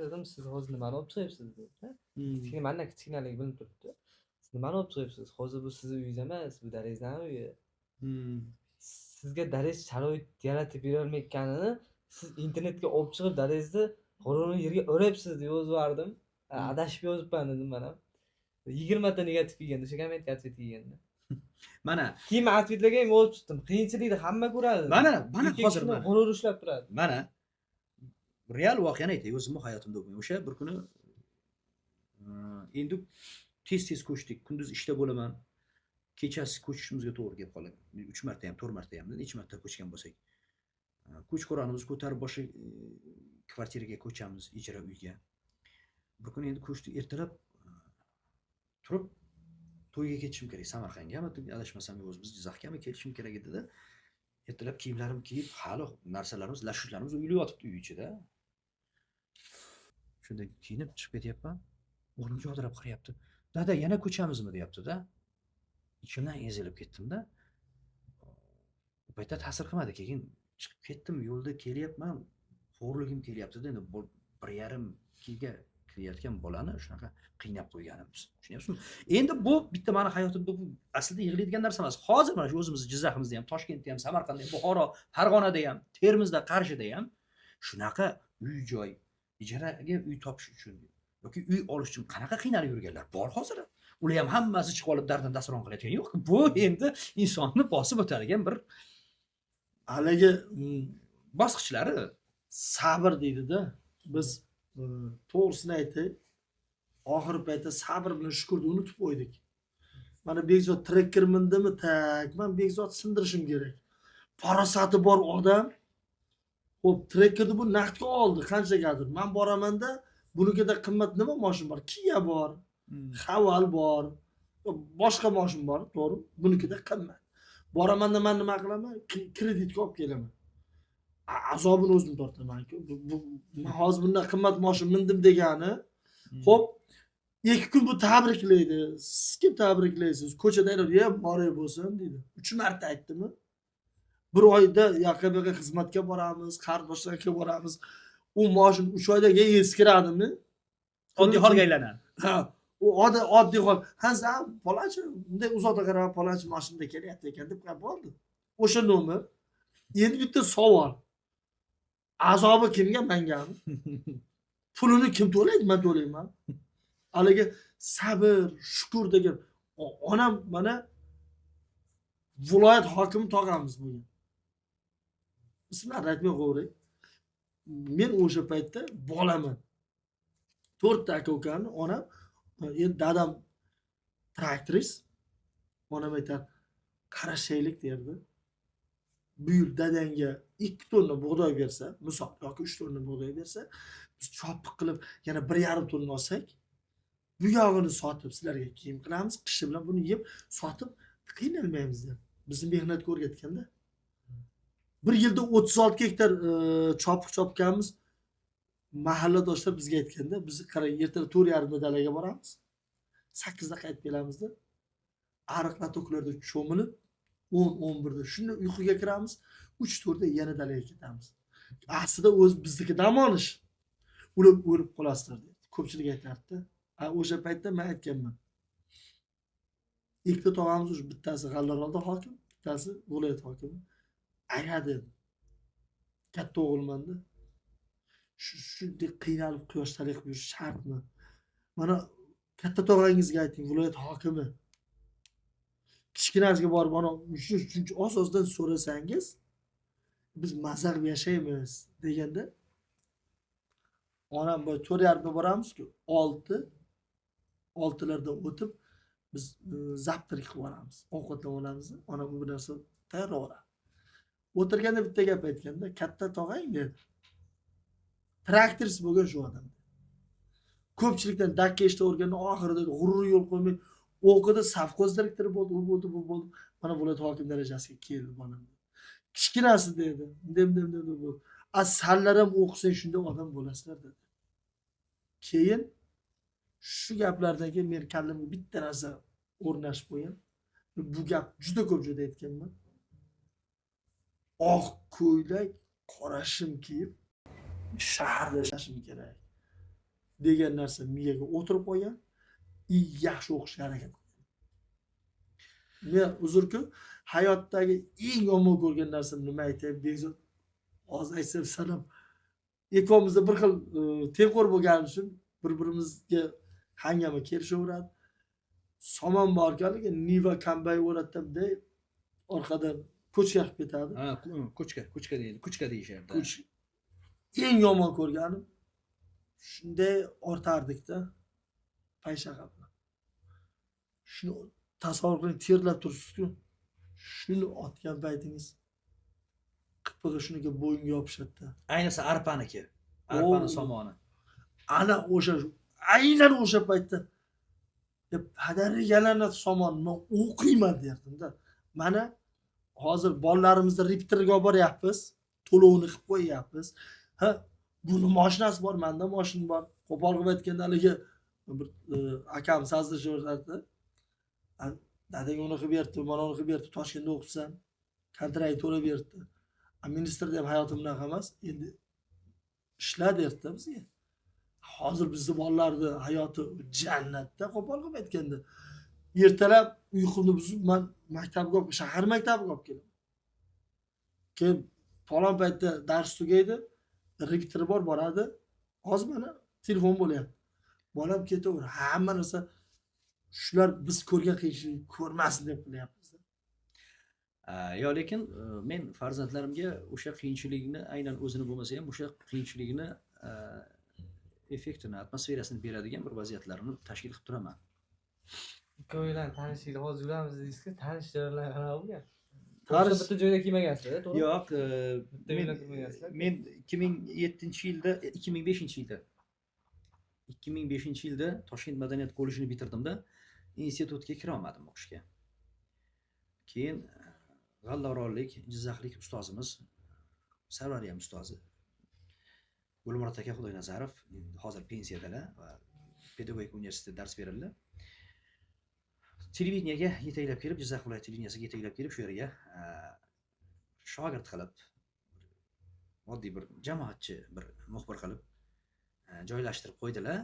dedim, siz hozir nimani olib chiqyapsiz dedi. Keyin mandan kichkinaligi bilinib turibdi. Siz nimani olib chiqyapsiz? Hozir bu sizni uyingiz emas, bu darangizdan uyi. Sizga darang sharoit yaratib berolmayotganini siz internetga olib chiqib darangizni g'ururni yerga o'rayapsiz deb yozib yubordim. Adashib yozibman dedim man ham. 20 ta negativ kelganda, o'sha kommentga atvet kelganda. Mana Keyin men atvetlarga ham yozib chiqdim. Qiyinchilikni hamma ko'radi. mana hozir g'urur ushlab turadi. mana real voqeani aytay, o'zimni hayotimda bo'lgan. O'sha bir kuni endi tez ko'chdik. Kunduz ishda bo'laman. Kechasi ko'chishimizga to'g'ri kelib qoladi. 3 marta ham, 4 marta ham, necha marta ko'chgan bo'lsak. Ko'ch-ko'ronimizni ko'tarib boshqa kvartiraga ko'chamiz, ijara uyga. Bir kuni endi ko'chdik, ertalab turib to'yga ketishim kerak. Samarqandgami, adashmasam o'zimiz Jizzaxgami kelishim kerak edi-da. Ertalab kiyimlarim kiyib, hali narsalarimiz, lashutlarimiz uyilib yotibdi uy ichida. Shunda kiyinib chiqib ketyapman. O'g'lim jovdirab qarayapti. Dada, yana ko'chamizmi deyapti-da. İçimden ezilib ketdim-da. Bu paytda ta'sir qilmadi. Keyin chiqib ketdim, yo'lda kelyapman. Xo'rligim kelyapti-da. Endi 1,5 ga kirayotgan bolani shunaqa qiynab qo'yganimiz. Tushunyapsizmi? Endi bu bitta meni hayotimda bu aslida yig'laydigan narsa emas. Hozir mana shu o'zimiz Jizzaximizda ham, Toshkentda ham, Samarqandda ham, Buxoro, Farg'onada ham, Termizda, Qarshida ham shunaqa uy-joy ijaraga uy topish uchun yoki uy olish uchun qanaqa qiynalib yurganlar bor hozir. Ular ham hammasi chiqib olib dardan dasron qilayotgani yo'q. Bu endi insonni bosib o'tadigan bir haligi bosqichlari. sabr deydi-da. Biz to'g'risini aytay, oxir paytda sabr bilan shukurni unutib qo'ydik. Mana Bekzod trekker mindimi, tak, men Bekzod sindirishim kerak. Farosati bor odam. Xo'p, trekkerni bu naqdga oldi, qanchagadir. Men boraman-da, bunikida qimmat nima mashin bor? Kia bor. Haval bor. Boshqa mashin bor, to'g'ri? Bunikida qimmat. Boramanda men nima qilaman? Kreditga olib kelaman. Azobini o'zim tortaman-ku. Men hozir bundan qimmat mashin mindim degani. Xo'p, 2 kun bu tabriklaydi. Siz kim tabriklaysiz? Ko'chada "Ya, moray bo'lsin" deydi. 3 marta aytdimi? Bir oyda yoqabaga xizmatga boramiz, qarindoshlarga boramiz. U mashin 3 oyda keyin eskiradimi? Oddiy holga aylanadi. Ha, u oddiy hol. Hazam palachi, bunday uzoqda qarab palachi mashinada kelyapti ekan deb qo'yib bo'ldi. O'sha nomer. Endi bitta savol. Azobi kimga? Mengami? Pulini kim to'laydi? Men to'layman. Haligi sabr, shukur degan onam mana viloyat hokimi tog'amiz bo'lgan. Ismini aytmay qo'yay. Men o'sha paytda bolaman. 4 ta aka-ukani, onam, endi dadam traktorist. Onam aytar, qarashaylik derdi. Bu yil dadangga 2 tonna bug'doy bersa, misol yoki 3 tonna bug'doy bersa, biz chopiq qilib yana 1,5 tonna olsak, bu yog'ini sotib sizlarga kiyim qilamiz, qishi bilan buni yeb sotib qiynalmaymiz deb. Bizni mehnatga o'rgatganda. Bir yilda 36 gektar chopiq chopganmiz. Mahalladoshlar bizga aytganda, biz qarang, ertaga 4,5 da dalaga boramiz. 8 da qaytib kelamiz-da. Ariqlar to'klarda cho'milib 10-11 da shunda uyquga kiramiz. 3-4 da yana dalaga ketamiz. Aslida o'z bizniki dam olish. Ular o'lib qolasizlar dedi. Ko'pchilik aytardi-da. O'sha paytda men aytganman. Ikkita tog'amiz o'sha bittasi G'allarolda hokim, bittasi viloyat hokimi. Ayadi. Katta o'g'ilman-da. Shunday qiynalib quyoshlik qilib yurish shartmi? Mana katta tog'angizga ayting, viloyat hokimi. Kichkinasiga borib, mana shuncha asosdan so'rasangiz, biz mazza qilib yashaymiz deganda, onam bu 4,5 boramiz-ku, 6larda o'tib biz zaptrik qilib olamiz. Ovqatlanib olamiz. Onam bu narsa tayyorlab. O'tirganda bitta gap aytganda, katta tog'ang dedi. Traktorist bo'lgan shu odam. Ko'pchilikdan dakka eshitib o'rgangan, oxirida g'urur yo'l qo'ymay o'qidi, savxoz direktori bo'ldi, u bo'ldi, bu bo'ldi. Mana viloyat hokim darajasiga keldi bolam. Kichkinasi dedi. Dem bo'ldi. Sallar ham o'qisang shunday odam bo'lasizlar dedi. Keyin shu gaplardan keyin men kallamga bitta narsa o'rnashib qo'ygan. Bu gap juda ko'p joyda aytganman. Oq ko'ylak, qora shim kiyib shaharda yashashim kerak degan narsa miyaga o'tirib qolgan. Yaxshi o'qishga harakat qildim. Men uzr-ku, hayotdagi eng yomon ko'rgan narsam nima aytay? Bekzod hozir aytsam sanam ikkovimizda bir xil tengqur bo'lganimiz uchun bir-birimizga hangama kelishaveradi. Somon borganligi Niva Kambay o'ratdi, orqadan ko'chga qilib ketadi. Ha, ko'chka deydi. Ko'chka deyishardi. Eng yomon ko'rganim shunday ortardik-da payshaqa bilan. Shuni tasavvur qiling, terlab turibsiz-ku. Shuni otgan paytingiz qipig'i shuniga bo'yinga yopishadi-da. Ayniqsa arpaniki. Arpani somoni. Ana o'sha aynan o'sha paytda padarigalarni somonni men o'qiyman derdim-da. Mana hozir bolalarimizni repetitorga olib boryapmiz, to'lovini qilib qo'yyapmiz. Ha, buni mashinasi bor, menda mashina bor. Qo'pol qilib aytganda haligi bir akam sazlashaveradi. Dadang uni qilib berdi, mana uni qilib berdi, Toshkentda o'qibsan, kontrakt to'lab berdi. Ministrda ham hayotim bunaqa emas, endi ishla derdi bizga. Hozir bizning bolalarning hayoti jannatda, qo'pol qilib aytganda. Ertalab uyqumni buzib, men maktabga, shahar maktabiga olib kelaman. Keyin falon paytda dars tugaydi, repetitor bor, boradi. Hozir mana telefon bo'lyapti. Bolam ketaver. Hamma narsa shular biz ko'rgan qiyinchilik ko'rmasin deb qilyapmiz. Yo, lekin men farzandlarimga o'sha qiyinchilikni aynan o'zini bo'lmasa ham o'sha qiyinchilikni effektini, atmosferasini beradigan bir vaziyatlarni tashkil qilib turaman. Ikkovinglar tanishlikda hozir yuramiz deysizki, tanish jarayonlar qanaqa bo'lgan? Tanish bitta joyda kelmagansizlar, to'g'ri? Yo'q, Bitta kelmagansizlar. men 2007-yilda, 2005-yilda Toshkent madaniyat kollejini bitirdimda, institutga kira olmadim o'qishga. Keyin G'allaorollik Jizzaxlik ustozimiz, Sarvariyam ustozi Gulmurod aka Xudoynazarov, hozir pensiyadalar va pedagogik universitetda dars beradilar. Televideniyaga yetaklab kelib, Jizzax viloyat televideniyasiga yetaklab kelib, shu yerga shogird qilib, oddiy bir jamoatchi, bir muxbir qilib joylashtirib qo'ydilar.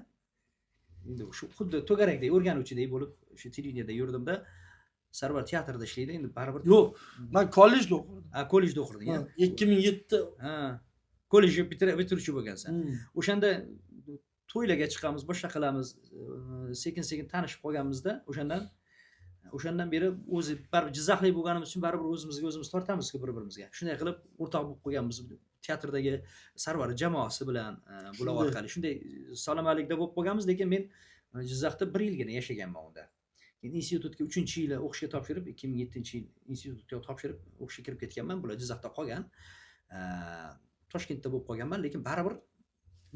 Endi shu xuddi to'garakdek, o'rganuvchidek bo'lib shu televideniyada yurdimda, Sarvar teatrda ishlaydi, endi baribir. Yo'q, men kollejda o'qidim. Kollejda o'qirding, ha? 2007. Kollejni bitiruvchi bo'lgansan. O'shanda to'ylarga chiqamiz, boshqa qilamiz, sekin-sekin tanishib qolganmizda, o'shandan beri o'zi baribir Jizzaxlik bo'lganimiz uchun baribir o'zimizga o'zimiz tortamiz-ku bir-birimizga. Shunday qilib o'rtoq bo'lib qolganmiz. Teatrdagi Sarvar jamoasi bilan bular orqali shunday salomatlikda bo'lib qolganmiz, lekin men Jizzaxda 1 yilgina yashaganman unda. Keyin institutga 3-yili o'qishga topshirib, 2007-yil institutga topshirib o'qishga kirib ketganman. Bular Jizzaxda qolgan. Toshkentda bo'lib qolganman, lekin baribir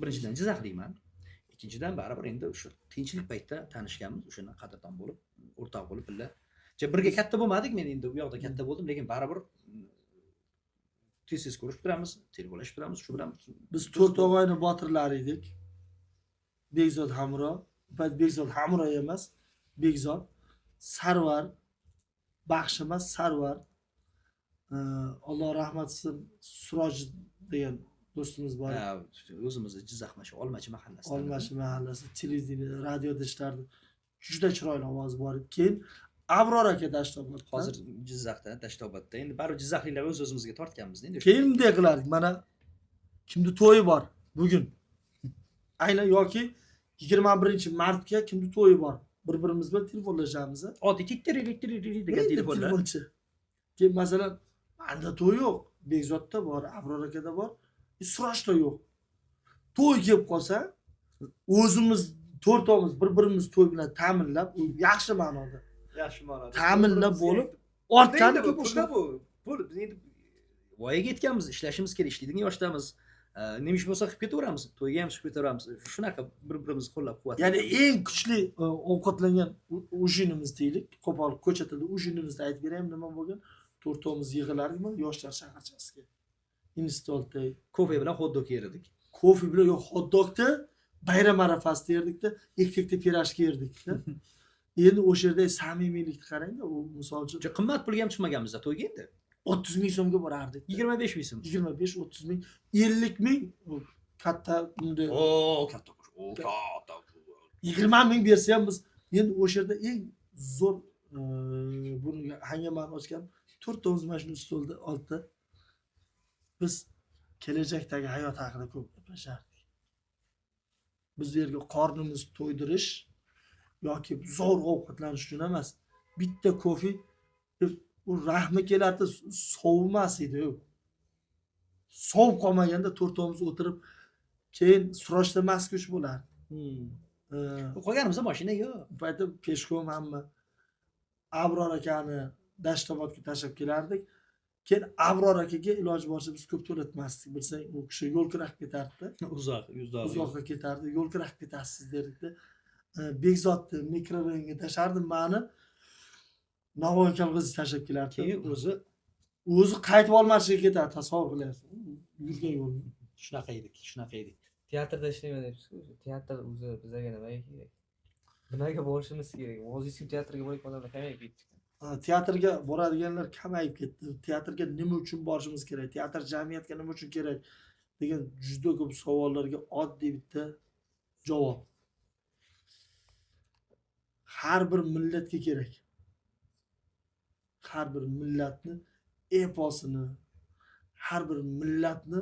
birinchidan Jizzaxlikman. Ikkinchidan baribir endi o'sha qiyinchilik paytda tanishganmiz, o'shandan qadrdon bo'lib, o'rtoq bo'lib birga. Birga katta bo'lmadik, men endi u yoqda katta bo'ldim, lekin baribir tez ko'rishib turamiz, telefonlashib turamiz, shu bilan biz 4 o'g'ayni botirlari edik. Bekzod Hamro, Bekzod Hamro emas, Bekzod, Sarvar, Baxsh emas, Sarvar. Alloh rahmat qilsin, Suroj degan do'stimiz bor. O'zimizni Jizzax mana shu Olmachi mahallasi. Olmachi mahallasi, televideniya, radioda ishlardi. Juda chiroyli ovozi bor edi. Keyin Abror aka Dashtobodda. Hozir Jizzaxda, Dashtobodda. Endi baribir Jizzaxliklar o'z-o'zimizga tortganmiz endi. Keyin bunday qilardik. Mana kimni to'yi bor bugun. Aynan yoki 21-martga kimni to'yi bor. Bir-birimiz bilan telefonlashamiz. Oddiy tik-tik degan telefonlar. Keyin masalan, menda to'y yo'q. Bekzodda bor, Abror akada bor. Surojda yo'q. To'y kelib qolsa, o'zimiz to'rtovimiz bir-birimiz to'y bilan ta'minlab, yaxshi ma'noda. Yaxshi ma'noda. Ta'minlab bo'lib, ortgan bu endi voyaga yetganmiz, ishlashimiz kerak, ishlaydigan yoshdamiz. Nima ish bo'lsa qilib ketaveramiz, to'yga ham chiqib ketaveramiz. Shunaqa bir-birimizni qo'llab-quvvatlaymiz. Ya'ni eng kuchli ovqatlangan ujinimiz deylik, qo'pol ko'cha tilida ujinimizni aytib beraymi, nima bo'lgan? To'rtovimiz yig'ilardik, yoshlar shaharchasiga. Institutda kofe bilan hot-dog yerdik. Kofe bilan yo'q, hot-dogda bayram arafasida yerdikda, erkakda pirashka yerdikda. Endi o'sha yerda samimiylikni qarang-da, u misol uchun Qimmat pulga ham chiqmagan bizda to'yga endi. 30 ming so'mga borardik. 25 ming so'm. 25-30 ming, 50 ming u katta unda Katta. Katta. 20 ming bersa ham biz endi o'sha yerda eng zo'r buni hangamani ochgan 4 tamiz mana shu stolda oltda biz kelajakdagi hayot haqida ko'p gaplashardik. Biz bu yerga qornimiz to'ydirish yoki zo'r ovqatlanish uchun emas. Bitta kofe u rahmi kelardi, sovumas edi u. Sovib qolmaganda to'rtamiz o'tirib, keyin surashda maskuch bo'lardi. Qolganimizda mashina yo'q. Bu paytda peshkom hamma Abror akani Dashtobodga tashlab kelardik. Keyin Abror akaga iloji boricha biz ko'p to'latmasdik. Bilsang, u kishi yo'l kirib ketardi. Uzoqqa ketardi. Yo'l kirib ketasiz derdik-da. Bekzodni mikrorayonga tashardim, mani Navoiy kalg'izni tashlab kelardi. Keyin o'zi qaytib olmasligiga ketadi, tasavvur qilyapsiz. Yurgan yo'lni. Shunaqa edik. Teatrda ishlayapsiz-ku. Teatr o'zi bizga nimaga kerak? Nimaga borishimiz kerak? O'zingizga teatrga borayotgan odamlar kamayib ketdi. Teatrga boradiganlar kamayib ketdi. Teatrga nima uchun borishimiz kerak? Teatr jamiyatga nima uchun kerak? Degan juda ko'p savollarga oddiy bitta javob. Har bir millatga kerak. Har bir millatni eposini, har bir millatni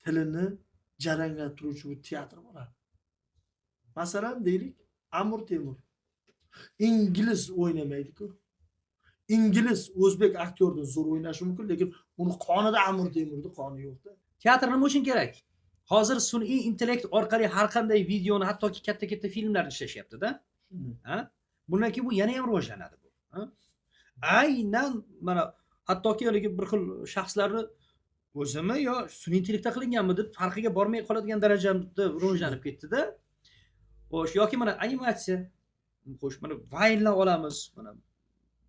tilini jaranglattiruvchi bu teatr bo'ladi. Masalan, deylik, Amir Temur. İngiliz o'ynamaydi-ku. İngiliz o'zbek aktyordan zo'r o'ynashi mumkin, lekin uni qonida Amir Temurning qoni yo'q-da. Teatr nima uchun kerak? Hozir sun'iy intellekt orqali har qanday videoni, hattoki katta filmlarni ishlashyapti-da. Ha? Bundan keyin bu yana ham rivojlanadi bu. Ha? Aynan mana hattoki yo'ligi bir xil shaxslarni o'zimi yo sun'iy intellektda qilinganmi deb farqiga bormay qoladigan darajada rivojlanib ketdi-da. Xo'sh, yoki mana animatsiya, xo'sh, mana vaynlar olamiz, mana.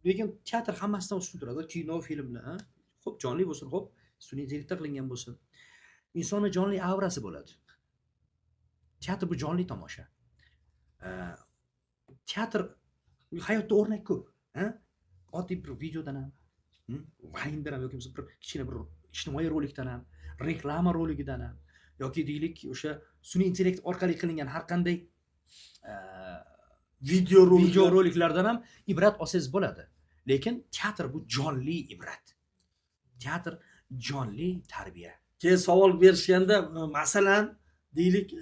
Lekin teatr hammasidan ustun turadi. Kino, filmlar, ha? Xo'p, jonli bo'lsin, xo'p, sun'iy intellektda qilingan bo'lsin. Insonning jonli aurasi bo'ladi. Teatr bu jonli tomosha. Teatr hayotda o'rnak ko'p, ha? Oddiy bir videodan ham, vayndan ham yoki bir kichkina bir ijtimoiy rolikdan ham, reklama roligidan ham yoki deylik o'sha sun'iy intellekt orqali qilingan har qanday video roliklardan ham ibrat olsangiz bo'ladi. Lekin teatr bu jonli ibrat. Teatr jonli tarbiya. Keyin savol berishganda, masalan, deylik,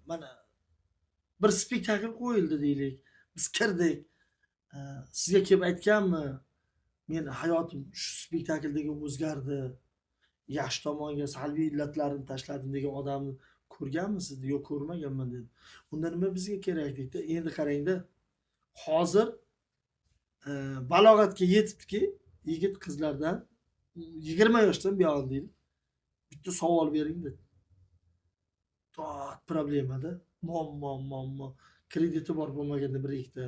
mana bir spektakl qo'yildi deylik. Biz kirdik. Sizga kelib aytganmi? Men hayotim shu spektakldagi o'zgardi. Yaxshi tomonga salbiy illatlarini tashladim degan odamni ko'rganmisiz? Yo'q, ko'rmaganman dedi. Unda nima bizga kerak deydi. Endi qarangda, hozir balog'atga yetibdiki, yigit qizlardan 20 yoshdan buyon deylik. Bitta savol bering dedi. Tot problemada, muammo. Krediti bor bo'lmaganda bir ikkita.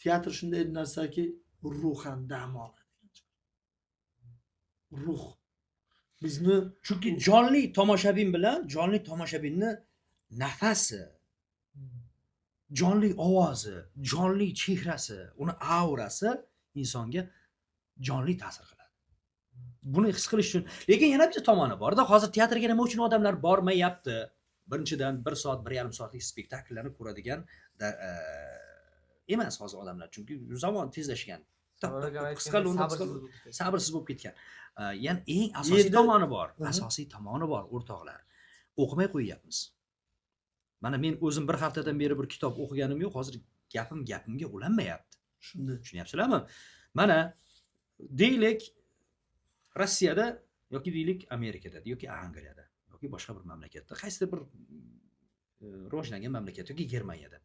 Teatr shunday narsaki, ruhan dam oladi. Ruh. Bizni Chunki jonli tomoshabin bilan jonli tomoshabinni nafasi, jonli ovozi, jonli chehrasi, uni aurasi insonga jonli ta'sir qiladi. Buni his qilish uchun, lekin yana bitta tomoni bor-da. Hozir teatrga nima uchun odamlar bormayapti? Birinchidan 1 soat, 1,5 soatlik spektakllarni ko'radigan emas hozir odamlar, chunki zamon tezlashgan. Qisqa sabrsiz bo'lib ketgan. Yana eng asosiy tomoni bor. Asosiy tomoni bor, o'rtoqlar. O'qimay qo'yyapmiz. Mana men o'zim bir haftadan beri bir kitob o'qiganim yo'q. Hozir gapimga ulanmayapti. shunday. Tushunyapsizlarmi? Mana deylik Rossiyada yoki deylik Amerikada yoki Angliyada yoki boshqa bir mamlakatda, qaysidir bir rivojlangan mamlakat yoki Germaniyada.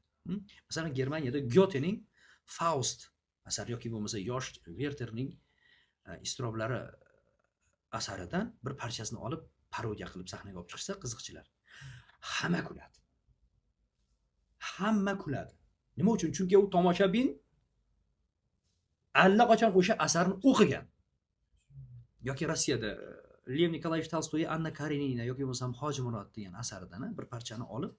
Masalan, Germaniyada Goethening Faust asari yoki bo'lmasa yosh Wertherning istroblari asaridan bir parchasini olib parodiya qilib sahnaga olib chiqsa, qiziqchilar hamma kuladi. Hamma kuladi. Nima uchun? Chunki u tomoshabin allaqachon o'sha asarni o'qigan. Yoki Rossiyada Lev Nikolayevich Tolstoy Anna Karenina yoki bo'lmasam Hoji Murod degan asaridan bir parchani olib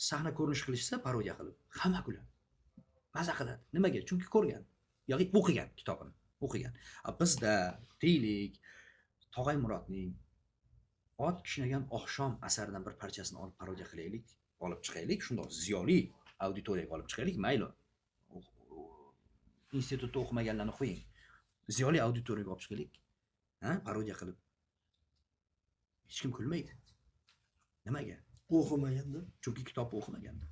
sahna ko'rinish qilishsa parodiya qilib hamma kuladi. Maza qiladi. Nimaga? Chunki ko'rgan yoki o'qigan kitobini, o'qigan. Bizda deylik Tog'ay Murodning Ot kishnagan oqshom asaridan bir parchasini olib parodiya qilaylik, olib chiqaylik, shundoq ziyoli auditoriyaga olib chiqaylik, mayli. Institutda o'qimaganlarni qo'ying. Ziyoli auditoriyaga olib chiqaylik. Parodiya qilib. Hech kim kulmaydi. Nimaga? O'qimaganda. Chunki kitobni o'qimaganda.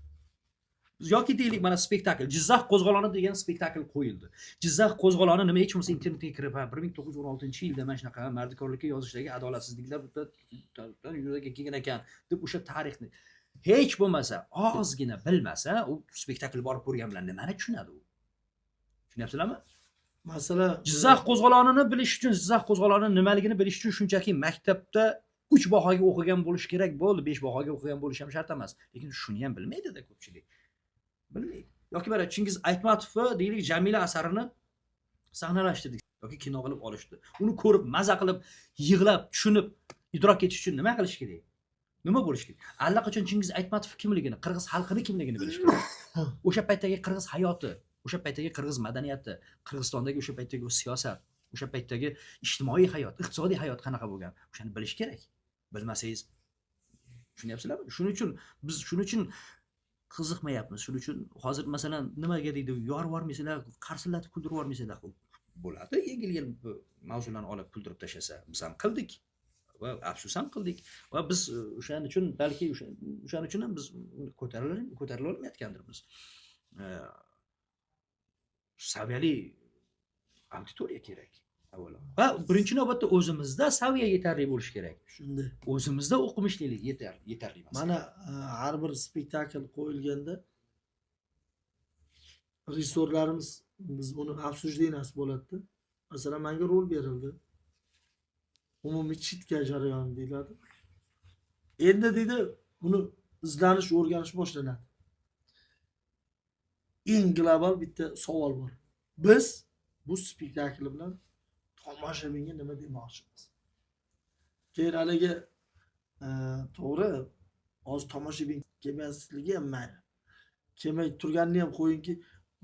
Yoki deylik mana spektakl, Jizzax qo'zg'oloni degan spektakl qo'yildi. Jizzax qo'zg'oloni nima hech bo'lmasa internetga kirib, 1916-yilda mana shunaqa mardikorlikka yozishdagi adolatsizliklar bundan yuzaga kelgan ekan deb o'sha tarixni hech bo'lmasa ozgina bilmasa, u spektakl borib ko'rgan bilan nimani tushunadi u? Tushunyapsizlarmi? Masalan, Jizzax qo'zg'olonini bilish uchun, Jizzax qo'zg'oloni nimaligini bilish uchun shunchaki maktabda 3 bahoga o'qigan bo'lish kerak bo'ldi, 5 bahoga o'qigan bo'lish ham shart emas. Lekin shuni ham bilmaydi-da ko'pchilik. Bilmaydi. Yoki mana Chingiz Aytmatovni deylik Jamila asarini sahnalashtirdik yoki kino qilib olishdi. Uni ko'rib, maza qilib, yig'lab, tushunib, idrok etish uchun nima qilish kerak? Nima bo'lish kerak? Allaqachon Chingiz Aytmatov kimligini, qirg'iz xalqini kimligini bilish kerak. O'sha paytdagi qirg'iz hayoti, o'sha paytdagi qirg'iz madaniyati, Qirg'izistondagi o'sha paytdagi siyosat, o'sha paytdagi ijtimoiy hayot, iqtisodiy hayot qanaqa bo'lgan, o'shani bilish kerak. Bilmasangiz, tushunyapsizlarmi? Shuning uchun qiziqmayapmiz. Shuning uchun hozir masalan nimaga deydi, yorib yormaysizlar, qarsillatib kuldirib yormaysizlar. Bo'ladi, yengil mavzularni olib kuldirib tashlasa, biz ham qildik va afsus ham qildik va biz o'shaning uchun balki o'shaning uchun ham biz ko'tarila olmayotgandirmiz. Saviyali auditoriya kerak avvalo. Va birinchi navbatda o'zimizda saviya yetarli bo'lishi kerak. Shunday. O'zimizda o'qimishlik yetarli emas. Mana har bir spektakl qo'yilganda rejissyorlarimiz biz uni afsusli nasib bo'ladi. Masalan, menga rol berildi. Umumiy chitka jarayoni deyiladi. Endi deydi, uni izlanish, o'rganish boshlanadi. Eng global bitta savol bor. Biz bu spektakl bilan tomoshabinga nima demoqchimiz? Keyin haligi to'g'ri, hozir tomoshabin kelmasligi ham mayli. Kelmay turganini ham qo'yingki,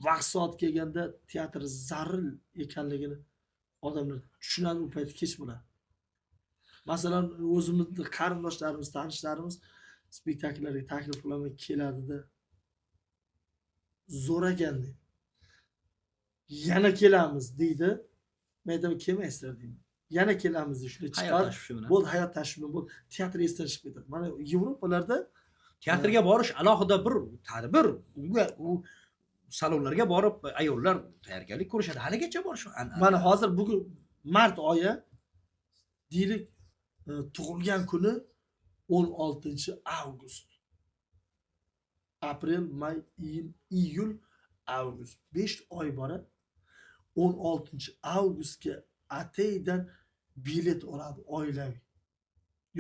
vaqt soat kelganda teatr zarur ekanligini odamlar tushunadi, u payt kech bo'ladi. Masalan, o'zimizning qarindoshlarimiz, tanishlarimiz spektakllarga taklif qilaman keladi-da. Zo'r ekan deydi. Yana kelamiz deydi. Men aytaman, kelmaysizlar deyman. Yana kelamiz deydi. Shunday chiqadi. Bo'ldi, hayot tashvishi bo'ldi. Teatr esdan chiqib ketadi. Mana Yevropalarda teatrga borish alohida bir tadbir. U salonlarga borib ayollar tayyorgarlik ko'rishadi. Haligacha bor shu. Mana hozir bugun mart oyi deylik, tug'ilgan kuni 16-avgust. Aprel, may, iyul, avgust. 5 oy bora 16-avgustga ataydan bilet oladi oilaviy.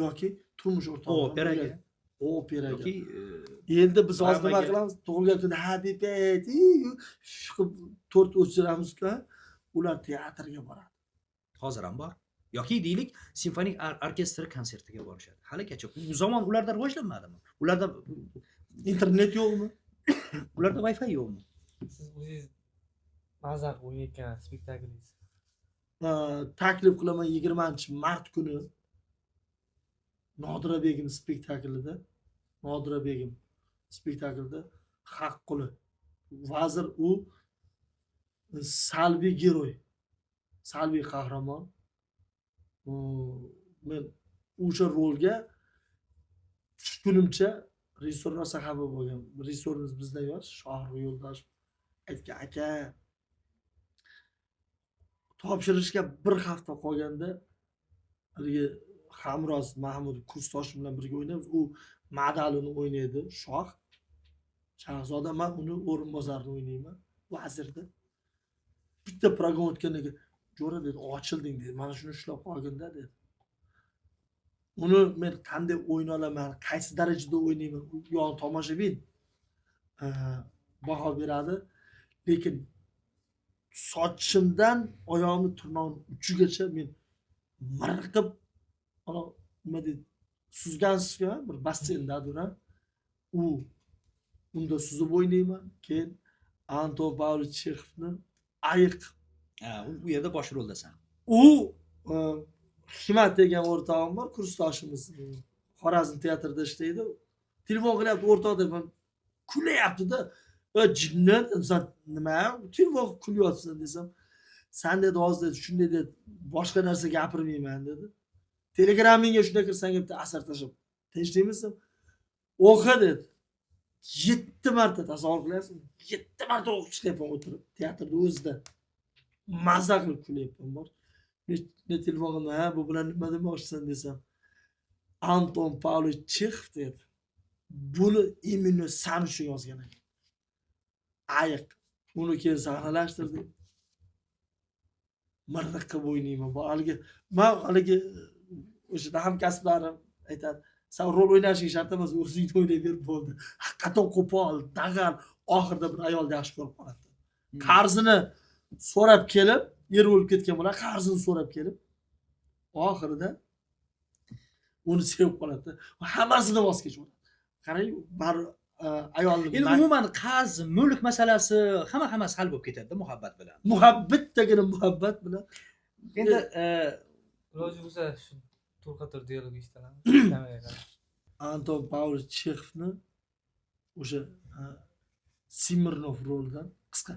Yoki turmush o'rtog'i. Operaga. Yoki endi biz hozir nima qilamiz? Tug'ilgan kuni happy birthday 4 o'chiramiz-ku, ular teatrga boradi. Hozir ham bor. Yoki deylik simfonik orkestr konsertiga borishadi. Haligacha u zamon ularda rivojlanmadimi? Ularda internet yo'qmi? Ularda Wi-Fi yo'qmi? Siz o'zingiz mazaq o'ynayotgan spektaklingiz. Taklif qilaman 20-mart kuni Nodira Begim spektaklida, Haqquli vazir, u salbiy geroy, salbiy qahramon. Men o'sha rolga tushgunimcha rejissyor rosa xafa bo'lgan. Rejissyorimiz bizdan emas, Shohruh Yo'ldoshev aytgan, aka, topshirishga bir hafta qolganda haligi Hamroz Mahmud kursdoshim bilan birga o'ynaymiz. U Madalini o'ynaydi, Shoh. Shahzoda, men uni o'rinbosarini o'ynayman, vazirda. Bitta program o'tgandan keyin Jo'ra dedi, ochilding dedi. Mana shuni ushlab qolganda dedi. Uni men qanday o'yna olaman, qaysi darajada o'ynayman, yon tomoshabin baho beradi. Lekin sochimdan oyog'imni tirnog'im uchigacha men mirqib, nima deydi, suzgansiz-ku, bir basseyndadir. unda suzib o'ynayman. Keyin Anton Pavlovich Chexovni ayiq. Ha, u yerda bosh roldasan. U Hikmat degan o'rtog'im bor, kursdoshimiz. Xorazm teatrida ishlaydi. Telefon qilyapti o'rtoq deb, kulyapti-da. Jinnat, sen nima? Telefon kulyapsan desam, sen dedi hozir shunday dedi, boshqa narsa gapirmayman dedi. Telegramingga shunday kirsang bitta asar tashib. Tinchlikmisiz? O'qi dedi. 7 marta tasavvur qilyapsizmi? 7 marta o'qib chiqyapman o'tirib teatrda o'zida. Mazza qilib kulyapman bor. Ne telefon qildim, ha bu bilan nima demoqchisan desam, Anton Pavlovich Chexov dedi. Buni imенно san uchun yozgan ekan. Ayiq. Uni keyin sahnalashtirdik. Mirriq qilib o'ynayman. Haligi o'sha hamkasblarim aytadi, sen rol o'ynashing shart emas, o'zingni o'ynayver bo'ldi. Haqiqatan qo'pol, dag'al, oxirida bir ayolni yaxshi ko'rib qoladi. Qarzini so'rab kelib, yer o'lib ketgan bo'lar, qarzini so'rab kelib, oxirida uni sevib qoladi. Hammasini voz kechib oladi. Qarang, bar ayolni Endi umuman qarz, mulk masalasi hammasi hal bo'lib ketadi muhabbat bilan. muhabbatdagina muhabbat bilan. Endi iloji bo'lsa shu to'xtatib dialog eshitamiz. Anton Pavlovich Chexovni o'sha Smirnov rolidan qisqa.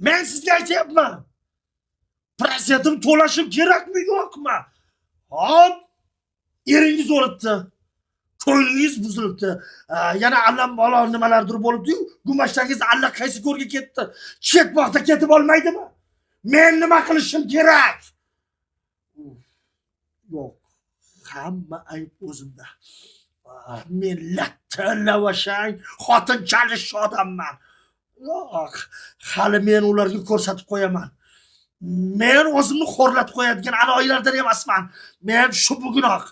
Men sizga aytyapman. Prosentim to'lashim kerakmi yo'qmi? Hop, eringiz o'libdi. Ko'nglingiz buzilibdi. Yana allam balon nimalardir bo'libdi-yu, gumashtangiz allaqaysi ko'rga ketdi. Ketmoqda ketib olmaydimi? Men nima qilishim kerak? Yo'q. Hamma ayb o'zimda. Men lavashang, xotin chalish odamman. Yo'q, hali men ularga ko'rsatib qo'yaman. Men o'zimni xo'rlatib qo'yadigan aloylardan emasman. Men shu bugunoq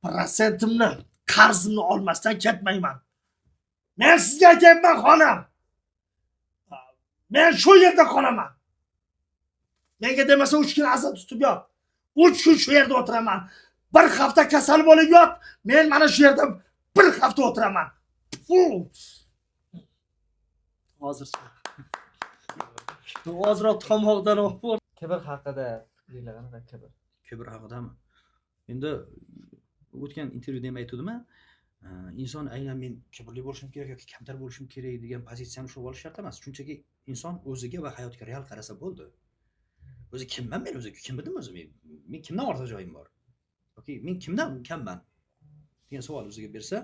prosentimni, qarzimni olmasdan ketmayman. Men sizga aytayapman, xonim. Men shu yerda qolaman. Menga demasa 3 kun aza tutib yot. 3 kun shu yerda o'tiraman. 1 hafta kasal bo'lib yot. Men mana shu yerda 1 hafta o'tiraman. Hozircha. Ozroq tomog'dan o'pib. Kibr haqida deyiladi, kibr. Kibr haqidami? Endi o'tgan intervyuda ham aytdim-a, inson aynan men kibrli bo'lishim kerak yoki kamtar bo'lishim kerak degan pozitsiyani ushlab olish shart emas. Shunchaki inson o'ziga va hayotga real qarasa bo'ldi. O'zi kimman men o'zi? Kim edim o'zi men? Men kimdan ortiq joyim bor? Yoki men kimdan kamman? degan savol o'ziga bersa,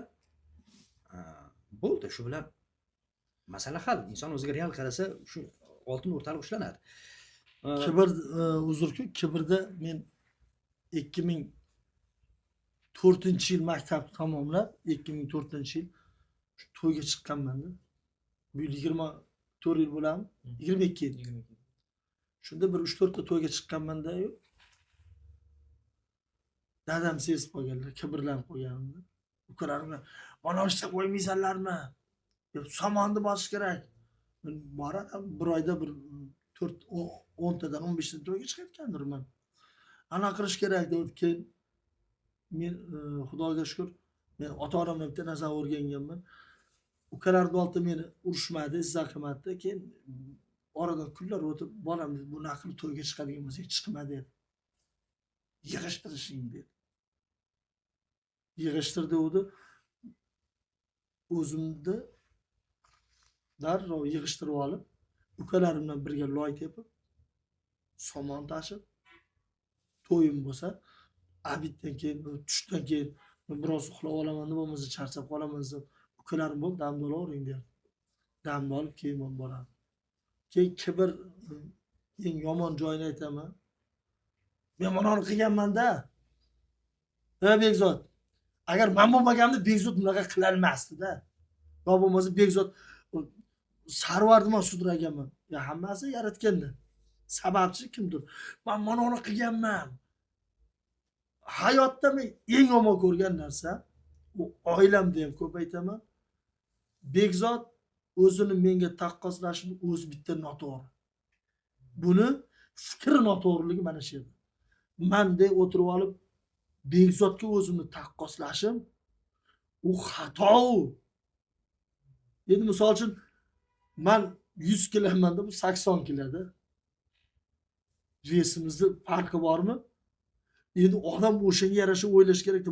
bo'ldi, shu bilan masala hal. Inson o'ziga real qarasa, shu oltin o'rtaliq ushlanadi. Kibr, uzr-ku, kibrda men 2004-yil maktab tamomlab, 2004-yil to'yga chiqqanman-da. Bu 24 yil bo'ladimi? 22 yil. Shunda bir 3-4 ta to'yga chiqqanman-da. Dadam sezib qolganlar, kibrlanib qo'yganimda. Ukalarim, "Mana ishda qo'ymaysanlarmi? Somonni bosish kerak." Men boraman, bir oyda bir 10 tadan 15 ta to'yga chiqayotgandirman. Ana qilish kerak deb keyin men Xudoga shukr, men ota-onamdan bitta narsa o'rganganman. Ukalarning oldida meni urishmadi, izzat qilmadi. Keyin oradan kunlar o'tib, bolam bu naql to'yga chiqadigan bo'lsak chiqma dedi. Yig'ishtirishing dedi. Yig'ishtirdi o'di. O'zimda darrov yig'ishtirib olib, ukalarim bilan birga loy tepib, somon tashib, to'yim bo'lsa, abitdan keyin, tushdan keyin biroz uxlab olaman deb, bo'lmasa charchab qolaman deb, ukalarim bo'lib damni olavering derdi. Damni olib keyin boraman. Keyin kibr eng yomon joyini aytaman. Men bunoni qilganman-da. Bekzod, agar men bo'lmaganimda Bekzod bunaqa qila olmasdi-da. Yo bo'lmasa Bekzod Sarvarni men sudraganman. Ya hammasi yaratganda. Sababchi kimdir? Men bunoni qilganman. Hayotda men eng yomon ko'rgan narsa, u oilamda ham ko'p aytaman. Bekzod o'zini menga taqqoslashini o'zi bitta noto'g'ri. Buni fikri noto'g'riligi mana shu yerda. Mendek o'tirib olib Bekzodga o'zimni taqqoslashim u xato u. Endi misol uchun men 100 kilomanda, bu 80 kiloda. Vesimizda farqi bormi? Endi odam o'shanga yarasha o'ylash kerak.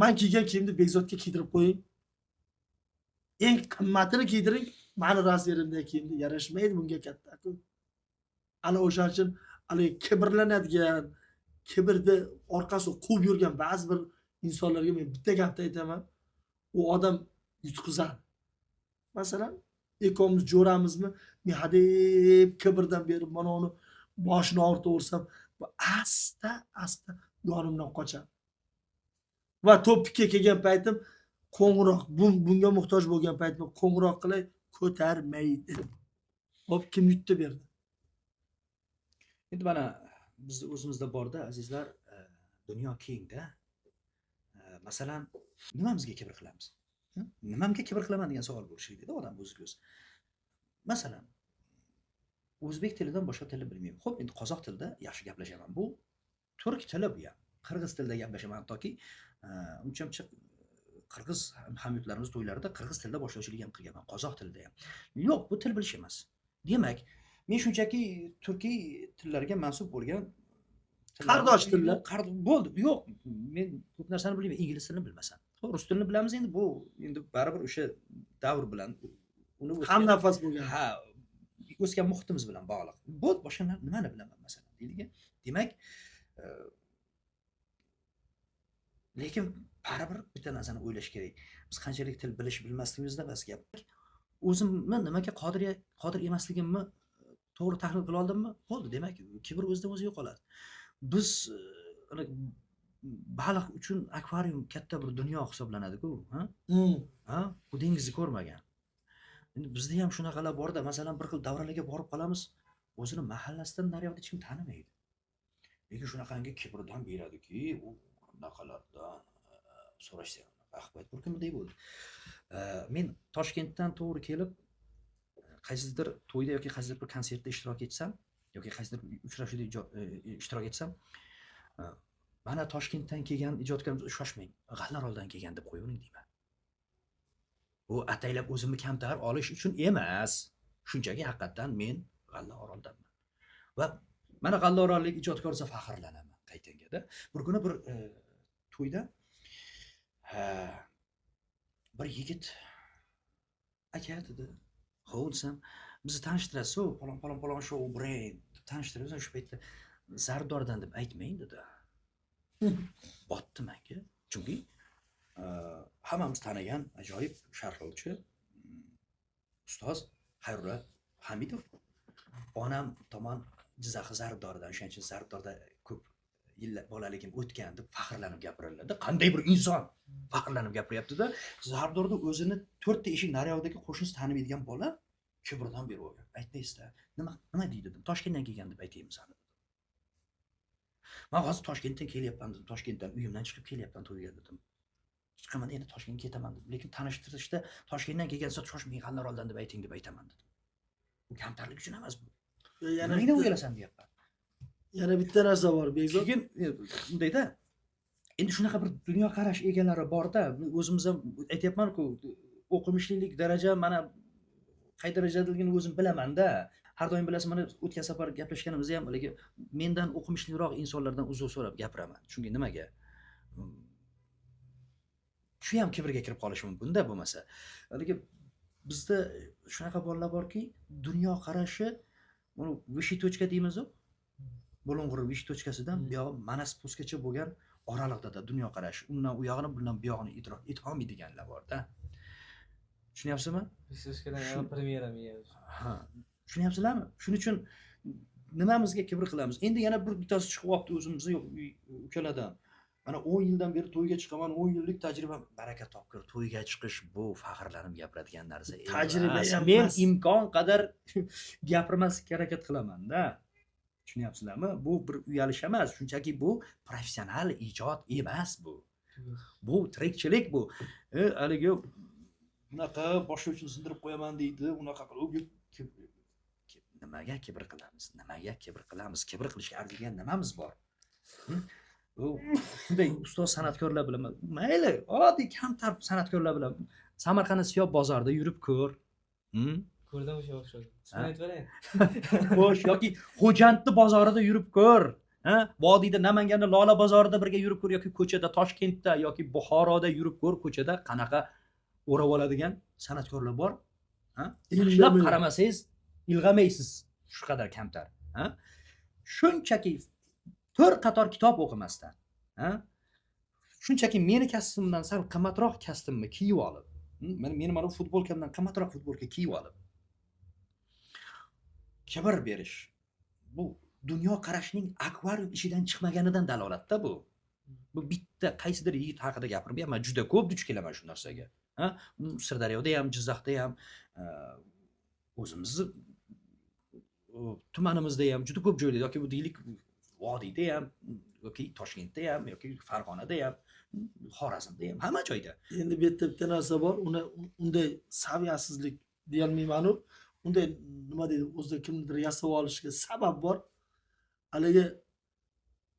Men kiygan kiyimni Bekzodga kiydirib qo'ying. Eng qimmatini kiydiring, meni razmerimdagi kiyimga yarashmaydi bunga katta-ku. Ana o'shaning uchun kibrlanadigan, kibrda orqasida quvib yurgan ba'zi bir insonlarga men bitta gapni aytaman. U odam yutqizadi. Masalan, ekomiz jo'ramizmi, men hadeb kibrdan berib mana uni boshini ortaversam, asta yonimdan qochadi. Va topikka kelgan paytim qo'ng'iroq, bunga muhtoj bo'lgan paytimda qo'ng'iroq qilay, ko'tarmaydi. Hop, kim yutdi berdi? Endi mana bizni o'zimizda borda azizlar, dunyo kengda. Masalan, nimamizga kibr qilamiz? Nimamga kibr qilaman degan savol bo'lishi kerak-da odam o'ziga o'zi. Masalan, o'zbek tilidan boshqa tilni bilmayman. Xo'p, endi qozoq tilida yaxshi gaplashaman. Bu turk tili bu ham. Qirg'iz tilida gaplashaman, toki uncha-muncha qirg'iz hamyurtlarimiz to'ylarida qirg'iz tilida boshlovchilik ham qilganman, qozoq tilida ham. Yo'q, bu til bilish emas. Demak, men shunchaki turkiy tillarga mansub bo'lgan Qardosh tillar. Bo'ldi. Yo'q, men ko'p narsani bilmayman, ingliz tilini bilmasam. Rus tilini bilamiz endi, bu endi baribir o'sha davr bilan uni ham nafas bo'lgan. Ha, o'sgan muhitimiz bilan bog'liq. Bo'ldi, boshqa nimani bilaman masalan deydigan. Demak, lekin baribir bitta narsani o'ylash kerak. Biz qanchalik til bilish bilmasligimizda bas gap. O'zimni nimaga qodir emasligimni to'g'ri tahlil qila oldimmi? Bo'ldi, demak, kibr o'zidan o'zi yo'qoladi. Biz baliq uchun akvarium katta bir dunyo hisoblanadi-ku, ha? Ha? Bu dengizni ko'rmagan. Endi bizda ham shunaqalar bor-da, masalan, bir xil davralarga borib qolamiz, o'zini mahallasidan naryoqda hech kim tanimaydi. Lekin shunaqangi kibrdan beradiki, u bunaqalardan so'rashsa, axbat bir kimday bo'ldi. Men Toshkentdan to'g'ri kelib, qaysidir to'yda yoki qaysidir bir konsertda ishtirok etsam, yoki qaysidir uchrashuvda ishtirok etsam, mana Toshkentdan kelgan ijodkorimiz, shoshmang, G'allaoroldan kelgan deb qo'yavering deyman. Bu ataylab o'zimni kamtar olish uchun emas. Shunchaki haqiqatan men G'allaoroldanman. Va mana G'allaorollik ijodkor desa faxrlanaman qaytangada. Bir kuni bir to'yda bir yigit aka dedi, "Xo'p desam, bizni tanishtirasiz, palon show brend tanishtirasiz, shu paytda Zardordan deb aytmang" dedi. Botdi menga. Chunki hammamiz tanigan ajoyib sharhlovchi ustoz Xayrulla Hamidov onam tomon Jizzax Zardordan, o'shaning uchun Zardorda ko'p yillar bolaligim o'tgan deb faxrlanib gapiriladi. Qanday bir inson faxrlanib gapiryapti-da, Zardorda o'zini 4 ta eshik naryoqdagi qo'shnisi tanimaydigan bola kibrdan berib o'ygan. Aytmaysizlar. Nima deydi dedim. Toshkentdan kelgan deb aytaymiz ana. Men hozir Toshkentdan kelyapman dedim. Toshkentdan uyimdan chiqib kelyapman to'yga dedim. Chiqaman endi Toshkentga ketaman dedim. Lekin tanishtirishda Toshkentdan kelgansa shoshmang G'allaoroldan deb ayting deb aytaman dedim. Bu kamtarlik uchun emas bu. Yana nima o'ylasan deyapman. Yana bitta narsa bor, Bekzod. Keyin bundayda endi shunaqa bir dunyo qarash egalari bor-da, o'zimiz ham aytayapman-ku, o'qimishlilik daraja mana qay darajadaligini o'zim bilaman-da. Har doim bilasizmi, mana o'tgan safar gaplashganimizda ham haligi mendan o'qimishliroq insonlardan uzr so'rab gapiraman. Chunki nimaga? Shu ham kibrga kirib qolishi mumkin-da bo'lmasa. Haligi bizda shunaqa bolalar borki, dunyo qarashi, buni vishi tochka deymiz-ku. Bo'ling'ir vish tochkasidan bu yog'i manas postgacha bo'lgan oraliqda dunyo qarashi. Undan u yog'ini, bundan bu yog'ini idrok etolmaydiganlar bor-da. Tushunyapsizmi? Vish premyera miyamiz. Ha. Tushunyapsizlarmi? Shuning uchun nimamizga kibr qilamiz? Endi yana bittasi chiqib qolibdi o'zimizni ukalardan. Mana 10 yildan beri to'yga chiqaman, 10 yillik tajribam, baraka topkir. To'yga chiqish bu faxrlanib gapiradigan narsa emas. Tajriba ham Men emas. imkon qadar gapirmaslikka harakat qilaman-da. Tushunyapsizlarmi? Bu bir uyalish emas, shunchaki bu professional ijod emas bu. Bu tirikchilik bu. Haligi bunaqa boshlovchini sindirib qo'yaman deydi, unaqa qilib nimaga kibr qilamiz? Nimaga kibr qilamiz? Kibr qilishga arziydigan nimamiz bor? shunday ustoz san'atkorlar bilan mayli oddiy kamtar san'atkorlar bilan Samarqand Siyob bozorida yurib ko'r. Ko'rdim o'sha o'xshadi. Ha? Aytib bering. Xo'sh, yoki Xo'jandni bozorida yurib ko'r. Ha? Vodiyda Namanganda Lola bozorida birga yurib ko'r yoki ko'chada Toshkentda yoki Buxoroda yurib ko'r, ko'chada qanaqa o'rab oladigan san'atkorlar bor. Ha? Ishlab qaramasangiz ilg'amaysiz. Shu qadar kamtar. Ha? Shunchaki 4 qator kitob o'qimasdan, ha? Shunchaki meni kasbimdan sal qimmatroq kasbimni kiyib olib, meni mana futbolkamdan qimmatroq futbolka kiyib olib kibr berish. Bu dunyo qarashning akvarium ichidan chiqmaganidan dalolatda bu. Bu bitta qaysidir yigit haqida gapirmayapman, juda ko'p duch kelaman shu narsaga. Ha? Sirdaryoda ham, Jizzaxda ham, o'zimizni tumanimizda ham juda ko'p joylarda yoki bu deylik Vodiyda ham yoki Toshkentda ham yoki Farg'onada ham, Xorazmda ham, hamma joyda. Endi bu yerda bitta narsa bor, unday saviyasizlik deyolmayman-u. Unday nima deydi, o'zida kimnidir yasab olishiga sabab bor. Haligi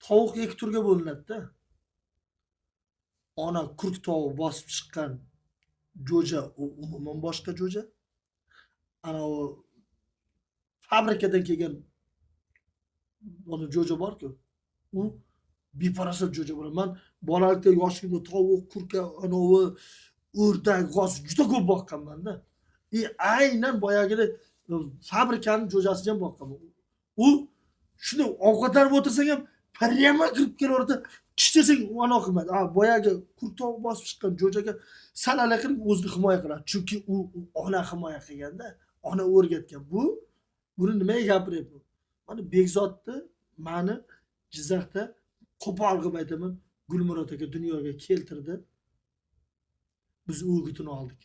tovuq ikki turga bo'linadi-da. Ona kurk tovuq bosib chiqqan jo'ja, u umuman boshqa jo'ja. Ana u fabrikadan kelgan ona jo'ja bor-ku. U beparasat jo'ja bo'ladi. Men bolalikda yoshligimda tovuq, kurka, anovi o'rdak, g'oz juda ko'p boqqanman-da. Aynan boyagidek fabrikaning jo'jasiga ham boqqanman. U shuni ovqatlanib o'tirsang ham pariyama kirib kelaveradi. Tishdasang anaqa qilmaydi. Boyagi kurk tovuq bosib chiqqan jo'jaga sanala qilib o'zini himoya qiladi. Chunki u ona himoya qilganda, ona o'rgatgan. Buni nimaga gapiryapman? Mana Bekzodni meni Jizzaxda qo'pol qilib aytaman, Gulmurod aka dunyoga keltirdi. Biz o'g'itini oldik.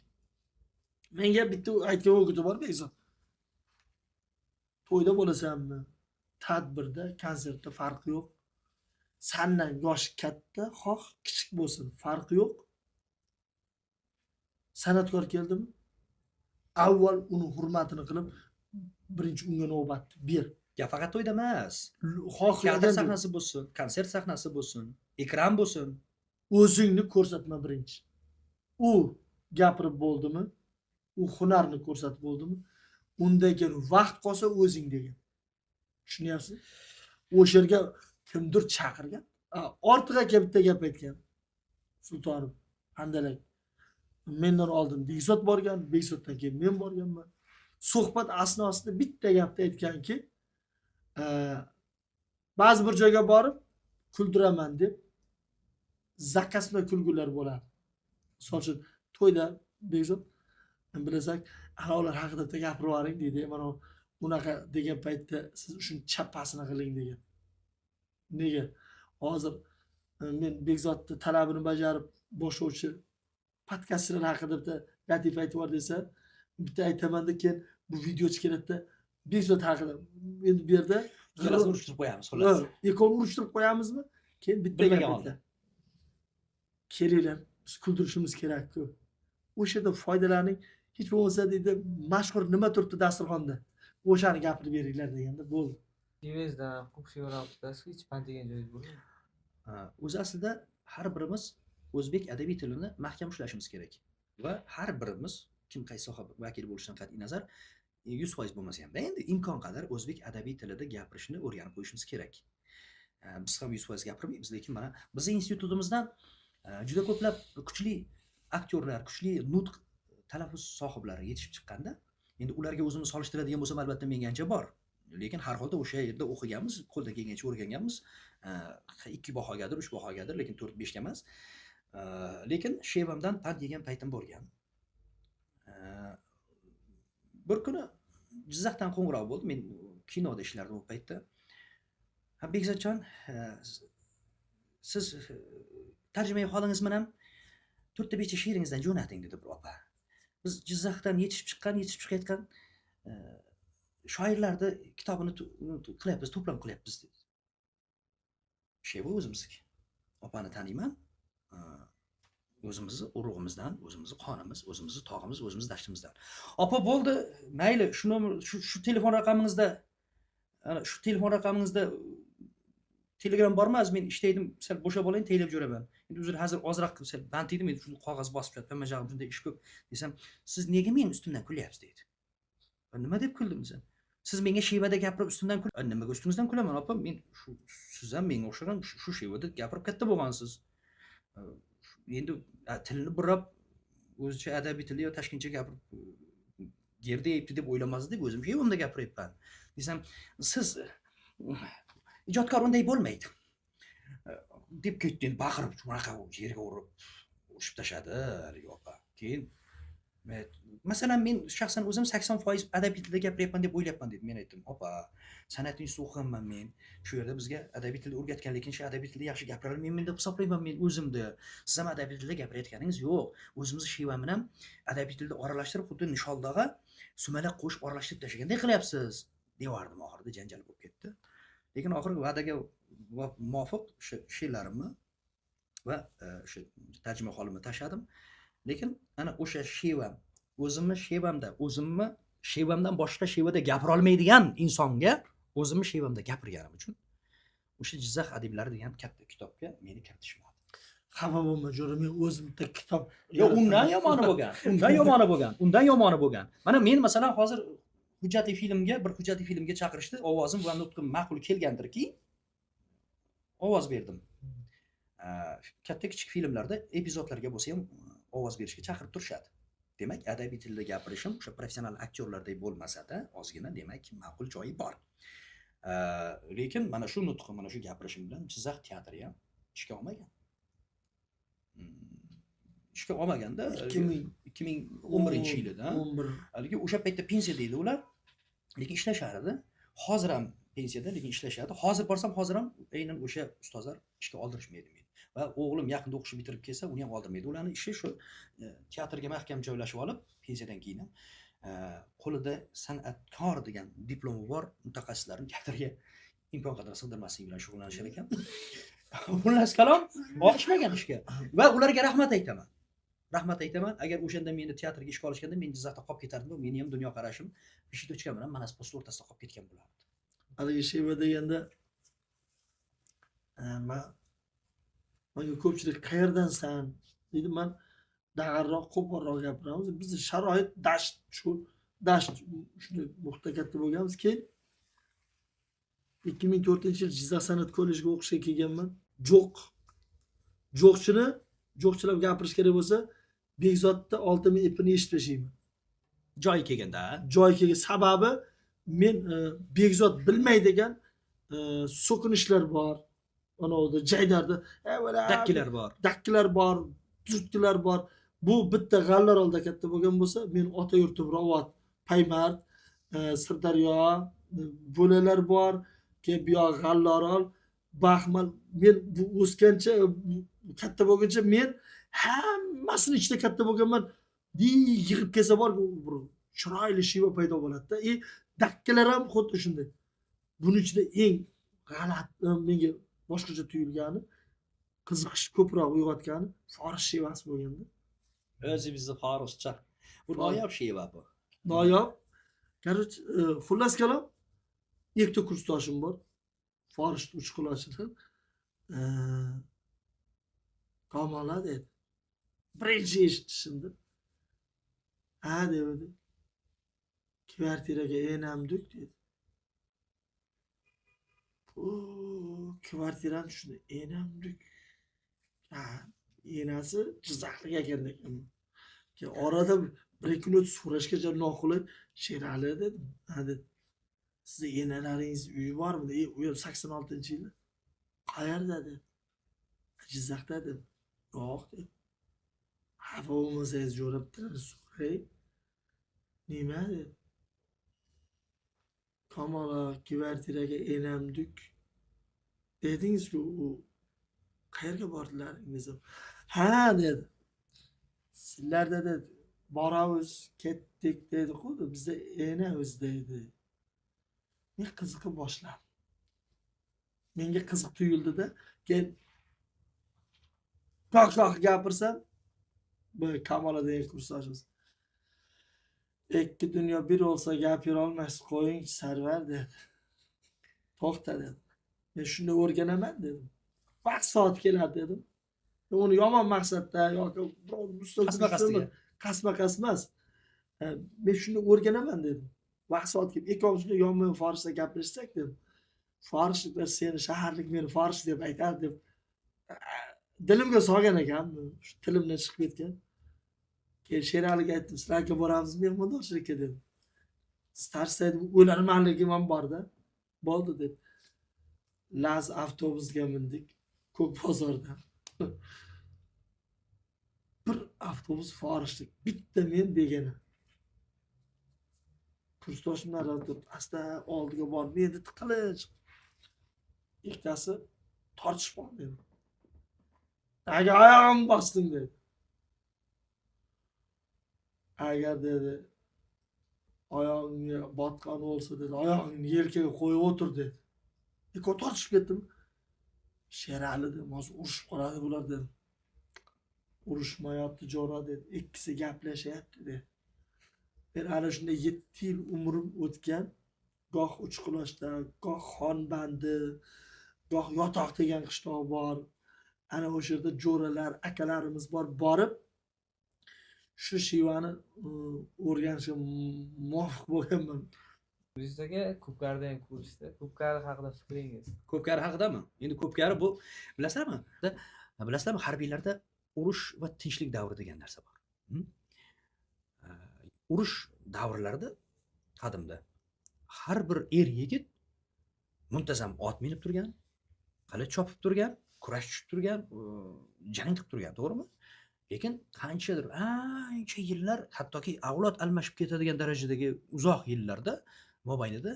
Menga bitta aytgan o'g'iti bor Bekzod. To'yda bo'lasanmi, tadbirda, konsertda farqi yo'q. Sendan yoshi katta, xoh kichik bo'lsin, farqi yo'q. San'atkor keldimi? Avval uni hurmatini qilib, birinchi unga navbatni ber. Ya faqat to'yda emas. Xohlagan Teatr sahnasi bo'lsin, konsert sahnasi bo'lsin, ekran bo'lsin. O'zingni ko'rsatma birinchi. U gapirib bo'ldimi? U hunarni ko'rsatib bo'ldimi? Undan keyin vaqt qolsa o'zing degan. Tushunyapsiz? O'sha yerga kimdir chaqirgan. Ortiq aka bitta gap aytgan. Sultonov, handalak. Mendan oldin Bekzod borgan, Bekzoddan keyin men borganman. Suhbat asnosida bitta gapni aytganki, ba'zi bir joyga borib kuldiraman deb zakasma kulgular bo'ladi. Misol uchun to'yda Bekzod bilasak, ular haqida gapirib yuboring deydi. Mana unaqa degan paytda siz shuni chappasini qiling degan. Nega? Hozir men Bekzodning talabini bajarib boshlovchi podkastchilar haqida bitta latifa aytib bor desa, bitta aytaman-da, keyin bu video chiqaradida Bekzod haqida. Endi bu yerda Ikkalamizni urishtirib qo'yamiz, xolos. Ikkovini urishtirib qo'yamizmi? Keyin bitta gap aytdi. Kelinglar, biz kuldirishimiz kerak-ku. O'sha yerda foydalaning, hech bo'lmasa deydi, mashhur nima turibdi dasturxonda. O'shani gapirib beringlar deganda bo'ldi. TV'dan qo'shib tutasiz, hech pand degan joyingiz bo'lmaydi. O'zi aslida har birimiz o'zbek adabiy tilini mahkam ushlashimiz kerak. Va har birimiz kim qaysi soha vakili bo'lishidan qat'iy nazar 100% bo'lmasa ham, endi imkon qadar o'zbek adabiy tilida gapirishni o'rganib qo'yishimiz kerak. Biz ham 100% gapirmaymiz, lekin mana bizning institutimizdan juda ko'plab kuchli aktyorlar, kuchli nutq talaffuz sohiblari yetishib chiqqanda, endi ularga o'zimiz solishtiradigan bo'lsam albatta menga ancha bor. Lekin har holda o'sha yerda o'qiganmiz, qo'lda kelgancha o'rganganmiz. 2 bahogadir, 3 bahogadir, lekin 4-5 ga emas. Lekin shevamdan pand yegan paytim bo'lgan. Bir kuni Jizzaxdan qo'ng'iroq bo'ldi. Men kinoda ishlardim u paytda. Bekzodjon, siz tarjimai holingiz bilan 4-5 ta she'ringizdan jo'nating dedi bir opa. Biz Jizzaxdan yetishib chiqayotgan shoirlarni kitobini qilyapmiz, to'plam qilyapmiz dedi. Sheva o'zimizniki. Opani taniyman. O'zimizni urug'imizdan, o'zimizni qonimiz, o'zimizni tog'imiz, o'zimizni dashtimizdan. Opa bo'ldi, mayli, shu telefon raqamingizda Telegram bormi? Az men ishlaydim, sal bo'shab olayin, taylab jo'raman. Endi uzr hozir ozroq sal band edim, endi shuni qog'oz bosib yotibman, majag'im shunday ish ko'p desam, siz nega men ustimdan kulyapsiz deydi. Nima deb kuldim desam, siz menga shevada gapirib ustimdan nimaga ustingizdan kulaman opam? Men siz ham menga o'xshagan shu shevada gapirib katta bo'lgansiz. Endi tilni burab o'zicha adabiy tilda yo tashkentcha gapirib gerda yeyibdi deb o'ylamasdi deb o'zim shevamda gapiryapman desam, siz ijodkor unday bo'lmaydi deb ketdi, endi baqirib shunaqa yerga urib urishib tashladi haligi opa. Keyin masalan men shaxsan o'zim 80% adabiy tilda gapiryapman deb o'ylayapman dedim. Men aytdim, opa, san'at institutida o'qiganman men. Shu yerda bizga adabiy tilda o'rgatgan, lekin shu adabiy tilda yaxshi gapira olmayman deb hisoblayman men o'zimni. Siz ham adabiy tilda gapirayotganingiz yo'q. O'zimizni sheva bilan adabiy tilda aralashtirib, xuddi Nishondag'a sumalak qo'shib aralashtirib tashlaganday qilyapsiz deyordim. Oxirida janjal bo'lib ketdi. Lekin oxirgi va'daga muvofiq o'sha she'rlarimni va o'sha tarjima holimni tashladim. Lekin ana o'sha shevam, o'zimni shevamdan boshqa shevada gapira olmaydigan insonga o'zimni shevamda gapirganim uchun o'sha Jizzax adiblari degan katta kitobga meni kiritishmadi. Xafa bo'lma jo'ra, men o'zim bitta kitob. Yo'q, undan yomoni bo'lgan. Mana men masalan hozir bir hujjatli filmga chaqirishdi, ovozim va nutqim ma'qul kelgandirki, ovoz berdim. Katta kichik filmlarda epizodlarga bo'lsa ham ovoz berishga chaqirib turishadi. Demak, adabiy tilda gapirishim o'sha professional aktyorlardek bo'lmasa-da, ozgina demak ma'qul joyi bor. Lekin mana shu nutqim, mana shu gapirishim bilan Jizzax teatri ham ishga olmagan. Ishga olmaganda 2011-yilda, haligi o'sha paytda pensiyada edi ular, lekin ishlashardi. Hozir ham pensiyada, lekin ishlashadi. Hozir borsam, hozir ham aynan o'sha ustozlar ishga oldirishmaydi meni. Va o'g'lim yaqinda o'qishni bitirib kelsa, uni ham oldirmaydi. Ularning ishi shu teatrga mahkam joylashib olib, pensiyadan keyin ham qo'lida san'atkor degan diplomi bor mutaxassislarni teatrga imkon qadar sig'dirmaslik bilan shug'ullanishar ekan. Xullas kalom, olishmagan ishga. Va ularga rahmat aytaman. Agar o'shanda meni teatrga ishga olishganda men Jizzaxda qolib ketardim, meni ham dunyo qarashim Pishitochka bilan Manas posti o'rtasida qolib ketgan bo'lardi. Haligi sheva deganda menga ko'pchilik qayerdansan deydi. Men dag'arroq, qo'polroq gapiramiz. Bizni sharoit dasht shunday muhta katta bo'lganmiz. Keyin 2004-yil Jizzax san'at kollejiga o'qishga kelganman. Jo'qchilab gapirish kerak bo'lsa, Bekzodda 6000 ipini yechib tashlayman. Joyi kelganda, sababi men Bekzod bilmaydigan so'kinishlar bor. Anavda Jaydarda dakkilar bor, turtkilar bor. Bu bitta g'allar olda katta bo'lgan bo'lsa, men ota yurtim Ravot, Paymard, Sirdaryo, bo'lalar bor, keyin bu yoq G'allorol, Baxmal. Men bu o'sgancha katta bo'lguncha men hammasini ichida katta bo'lganman. Yig'ib kelsa bor, chiroyli shiva paydo bo'ladi-da. Dakkilar ham xuddi shunday. Buning ichida eng g'alati menga boshqacha tuyulgani, qiziqish ko'proq uyg'otgani forish shevasi bo'lganda. O'zimizni forishcha. Bu noyob sheva bu. Noyob. Короче, xullas kalom, ikkita kursdoshim bor. Forish uchqulashida. Kamola dedi. Birinchi eshitishimda. Dedi. Kvartiraga enamdik dedi. Kvartirani shunda enamdik. Enasi Jizzaxlik ekan ekan. Keyin orada bir kun o'tib so'rashgacha noqulay, Sherali dedim. Dedi. Sizda enalaringiz uyi bormi? U ham 86-yilda. Qayerda dedi. Jizzaxda dedi. Yo'q dedi. Xafa bo'lmasangiz jo'rabdan so'ray. Nima dedi. Kamola kvartiraga enamdik dedingiz-ku, u qayerga bordilaringiz? Dedi. Sizlarda dedi, boramiz, ketdik dedi. Xuddi bizda enamiz dedi. Men qiziqib boshladim. Menga qiziq tuyuldi-da, keyin qoq gapirsam, bu Kamola degan kursdoshimiz. Ikki dunyo bir olsa gap yura olmaysiz, qo'ying Sarvar dedi. To'xta dedi. Men shuni o'rganaman dedim. Vaqt soat keladi dedim. Uni yomon maqsadda yoki qasma emas. Men shuni o'rganaman dedim. Vaqt soat kelib ikkovimiz yonma forscha gaplashsak dedim. Forsliklar seni shaharlik meni fors deb aytadi deb dilimga solgan ekan. Shu tilimdan chiqib ketgan. Keyin Sheraliga aytdim, sizlarga boramiz mehmondoshlikka dedim. Starsda o'larmanligim ham borda. Bo'ldi deb. Laz avtobusga mindik. Ko'k bozorda. Bir avtobus forishlik. Bitta men begona. Kursdoshimlar turib, asta oldiga borib, meni tiqilich. Ikkitasi tortishib qoldi. Agar oyog'im bosdim dedi. Agar dedi oyog'ingga botgan bo'lsa dedi, oyog'ingni yelkaga qo'yib o'tir dedi. Ikkovi tortishib ketdim. Sherali dedim, hozir urushib qoladi bular dedim. Urushmayapti Jo'ra dedi. Ikkisi gaplashyapti dedi. Men ana shunday 7 yil umrim o'tgan. Goh Uchqulochda, goh Xonbandi, goh Yotoq degan qishloq bor. Ana o'sha yerda jo'ralar, akalarimiz bor. Borib shu shivani o'rganishga muvaffaq bo'lganman. Bizga ko'pkarda ham ko'rishdi. Ko'pkari haqida fikringiz? Ko'pkari haqidami? Endi ko'pkari bu bilasizlarmi? Bilasizlarmi, harbiylarda urush va tinchlik davri degan narsa bor. Urush davrlarida qadimda har bir yigit muntazam ot minib turgan, qilich chopib turgan, kurash tushib turgan, jang qilib turgan, to'g'rimi? Lekin qanchadir ancha yillar, hattoki avlod almashib ketadigan darajadagi uzoq yillar mobaynida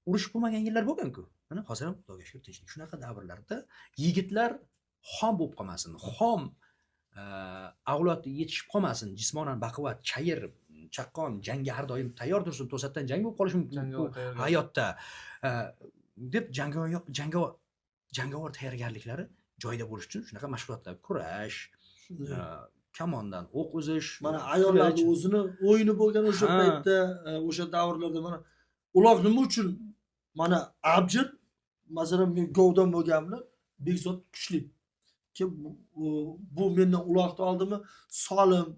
urush bo'lmagan yillar bo'lgan-ku. Mana hozir ham Xudoga shukr tinchlik. Shunaqa davrlarda yigitlar xom bo'lib qolmasin, xom avlod yetishib qolmasin, jismonan baquvvat, chayir, chaqqon, jangga har doim tayyor tursin, to'satdan jang bo'lib qolishi mumkin hayotda deb jangovar tayyorgarliklari joyida bo'lish uchun shunaqa mashg'ulotlar, kurash, kamondan o'q uzish, mana ayollarni o'zini o'yini bo'lgan o'sha paytda, o'sha davrlarda mana uloq nima uchun mana abjir, masalan men govdan bo'lganimda Bekzod kuchli. Bu mendan uloqni oldimi solim.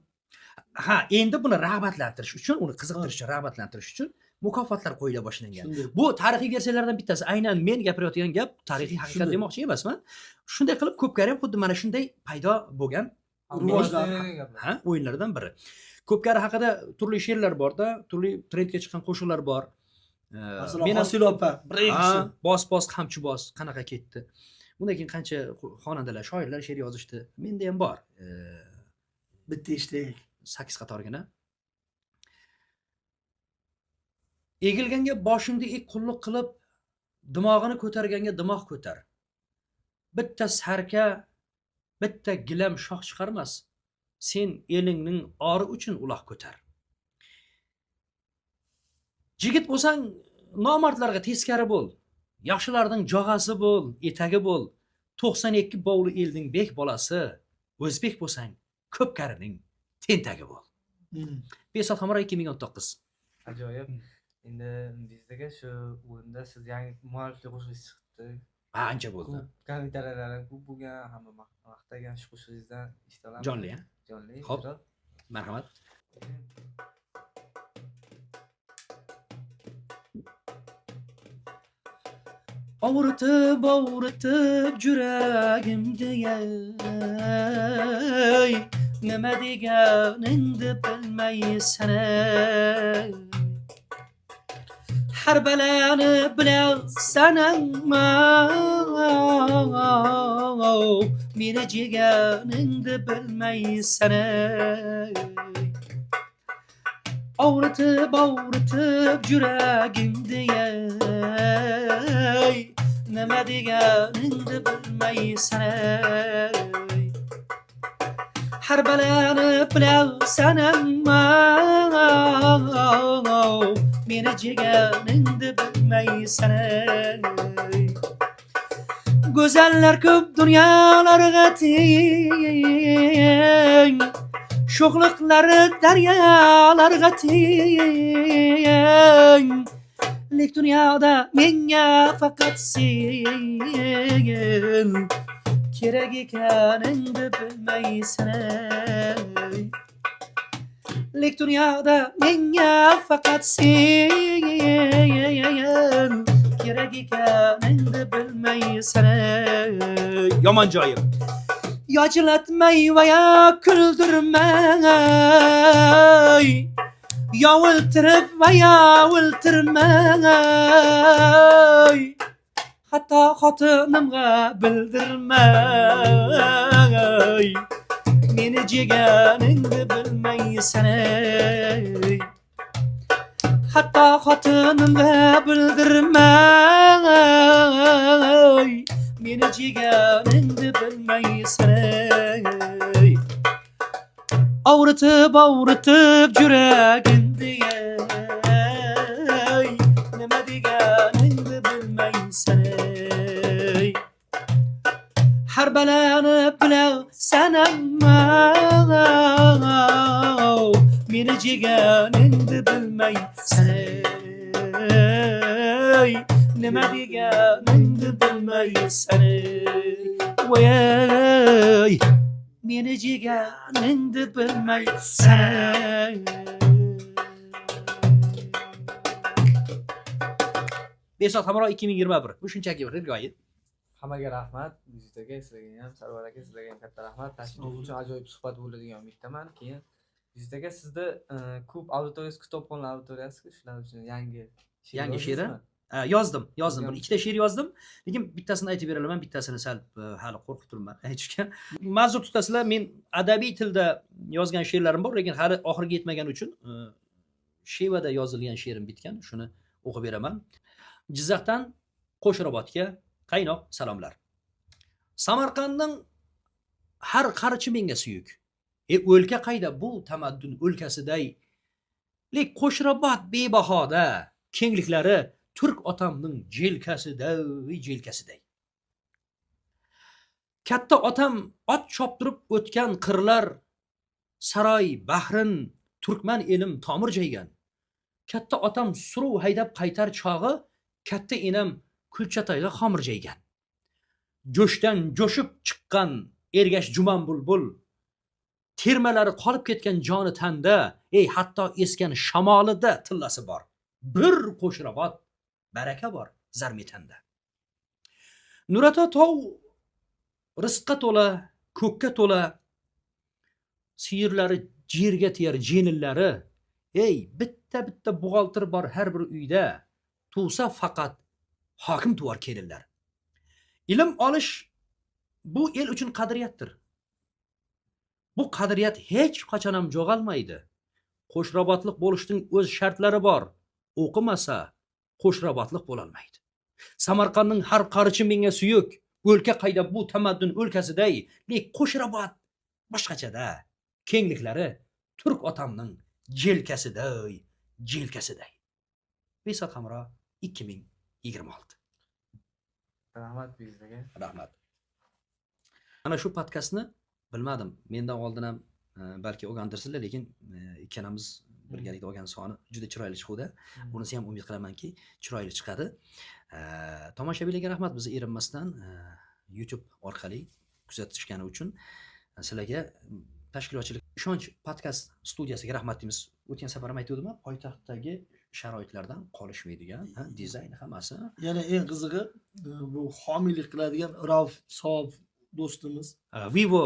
Endi buni rag'batlantirish uchun, uni qiziqtirish uchun, rag'batlantirish uchun mukofotlar qo'yila boshlangan. Bu tarixiy versiyalardan bittasi. Aynan men gapirayotgan gap tarixiy haqiqat demoqchi emasman. Shunday qilib ko'pkari ham xuddi mana shunday paydo bo'lgan o'yinlardan biri. Ko'pkari haqida turli she'rlar bor-da, turli trendga chiqqan qo'shiqlar bor. Masalan, Hosil opa, birinchi bos qamchi bos qanaqa ketdi. Bundan keyin qancha xonandalar, shoirlar she'r yozishdi. Menda ham bor. Bitta eshitaylik. 8 qatorgina. Egilganga boshingni qulluq qilib, dimog'ini ko'targanga dimoq ko'tar. Bitta sarka, bitta gilam shox chiqarmas. Sen elingning ori uchun uloq ko'tar. Jigit bo'lsang, nomardlarga teskari bo'l. Yaxshilarning jog'asi bo'l, etagi bo'l. 92 bovli elning bek bolasi. O'zbek bo'lsang, ko'pkarining tentagi bo'l. Besot Hamroy 2019. Ajoyib. Endi bizga shu o'yinda siz yangi mualliflik qo'shiq chiqdi. Ancha bo'ldi. Kommentariyalar ko'p bo'lgan, hamma maqtagan shu qo'shig'ingizdan eshitib Jonli, ha? Jonli. Xo'p. Marhamat. Og'ritib yuragimni ey, nima deganingni bilmaysan ey. Har balani bilasan ammo meni jeganingni bilmaysan ey. Og'ritib yuragimni ey, nima deganingni bilmaysan ey. Har balani bilasan ammo meni jeganingni bilmaysan ey. Go'zallar ko'p dunyolarga teng, sho'xliqlari daryolarga teng. lek dunyoda menga faqat sen kerak ekaningni bilmaysan ey. Lek dunyoda menga faqat sen kerak ekaningni bilmaysan ey. Yomon joyim. Yojlatmay va ya kuldirmay, ya o'ltirib va ya o'ltirmay, hatto xotinimga bildirmay, meni jeganingni bilmaysan ey. Hatto xotinimga bildirmay, meni jeganingni bilmaysan ey. Avritib yuragimni ey, nima deganingni bilmaysan ey. Har balani bilasan ammo meni jeganingni bilmaysan ey. Nima deganingni bilmaysan ey. Voy, meni jeganingni bilmaysan ey. Besot Hamro 2021. Bu shunchaki bir hikoya. Hammaga rahmat. Yusuf aka, sizlarga ham, Sarvar aka, sizlarga ham katta rahmat. Tashrif uchun ajoyib suhbat bo'ldi degan umiddaman. Keyin Yusuf aka, sizni ko'p auditoriyasi, kitobxonlar auditoriyasi, shular uchun yangi she'ri yozdim. Bir ikkita she'r yozdim. Lekin bittasini aytib beraman, bittasini sal hali qo'rqib turibman aytishga. Ma'zur tutasizlar, men adabiy tilda yozgan she'rlarim bor, lekin hali oxiriga yetmagani uchun Shevada yozilgan she'rim bitgan. Shuni o'qib beraman. Jizzaxdan Qo'shrobodga qaynoq salomlar. Samarqandning har qarichi menga suyuk. O'lka qayda bu tamaddun o'lkasiday. Lek Qo'shrobod bebahoda, kengliklari Turk otamning jelkasiday. Katta otam ot choptirib o'tgan qirlar, saroy bahrin turkman elim tomir jaygan. Katta otam suruv haydab qaytar chog'i, katta enam kulchatayga xomir jaygan. Jo'shdan jo'shib chiqqan ergash juman bulbul, termalari qolib ketgan joni tanda, hatto esgan shamolida tillasi bor. Bir Qo'shrobod baraka bor zarmetanda. Nurata tog' rizqqa to'la, ko'kka to'la, siyirlari jerga tiyar jenillari. Bitta buxgalter bor har bir uyda, tuvsa faqat hokim tuvar kelinlar. Ilm olish bu el uchun qadriyatdir. Bu qadriyat hech qachon ham jo'g'almaydi. Qo'shrobodlik bo'lishning o'z shartlari bor. O'qimasa Qo'shrobodlik bo'la olmaydi. Samarqandning har qarichi menga suyuk. O'lka qayda bu tamaddun o'lkasiday. Lek Qo'shrobod boshqachada. Kengliklari Turk otamning jelkasiday. Besot Hamro 2026. Rahmat bizga. Rahmat. Ana shu podkastni bilmadim. Mendan oldin ham balki o'rgandirsizlar, lekin ikkalamiz birgalikda olgan soni juda chiroyli chiqdi. Bunisi ham umid qilamanki, chiroyli chiqadi. Tomoshabinlarga rahmat, bizni erinmasdan YouTube orqali kuzatishgani uchun sizlarga tashkilotchilik Ishonch podkast studiyasiga rahmat deymiz. O'tgan safar ham aytgandim, poytaxtdagi sharoitlardan qolishmaydigan, dizayn hammasi. Yana eng qizig'i bu homiylik qiladigan Rauf Sob do'stimiz. Vivo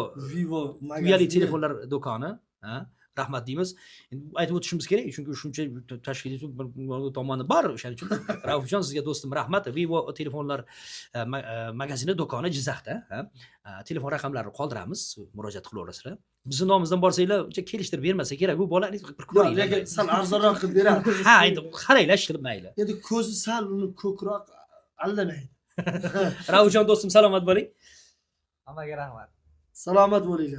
uyali telefonlar do'koni, rahmat deymiz. Aytib o'tishimiz kerak, chunki shuncha tashkiliy tomoni bor, o'shaning uchun Raufjon sizga do'stim rahmat. Vivo telefonlar magazini do'koni Jizzaxda. Telefon raqamlarini qoldiramiz, murojaat qilaverasizlar. Bizning nomimizdan borsanglar, uncha kelishtirib bermasa kerak, bu bolani bir ko'ringlar. Lekin sal arzonroq qilib beradi. Endi qaranglar, ishqilib mayli. Endi ko'zi sal uni ko'kroq aldamaydi. Raufjon do'stim, salomat bo'ling. Hammaga rahmat. Salomat bo'linglar.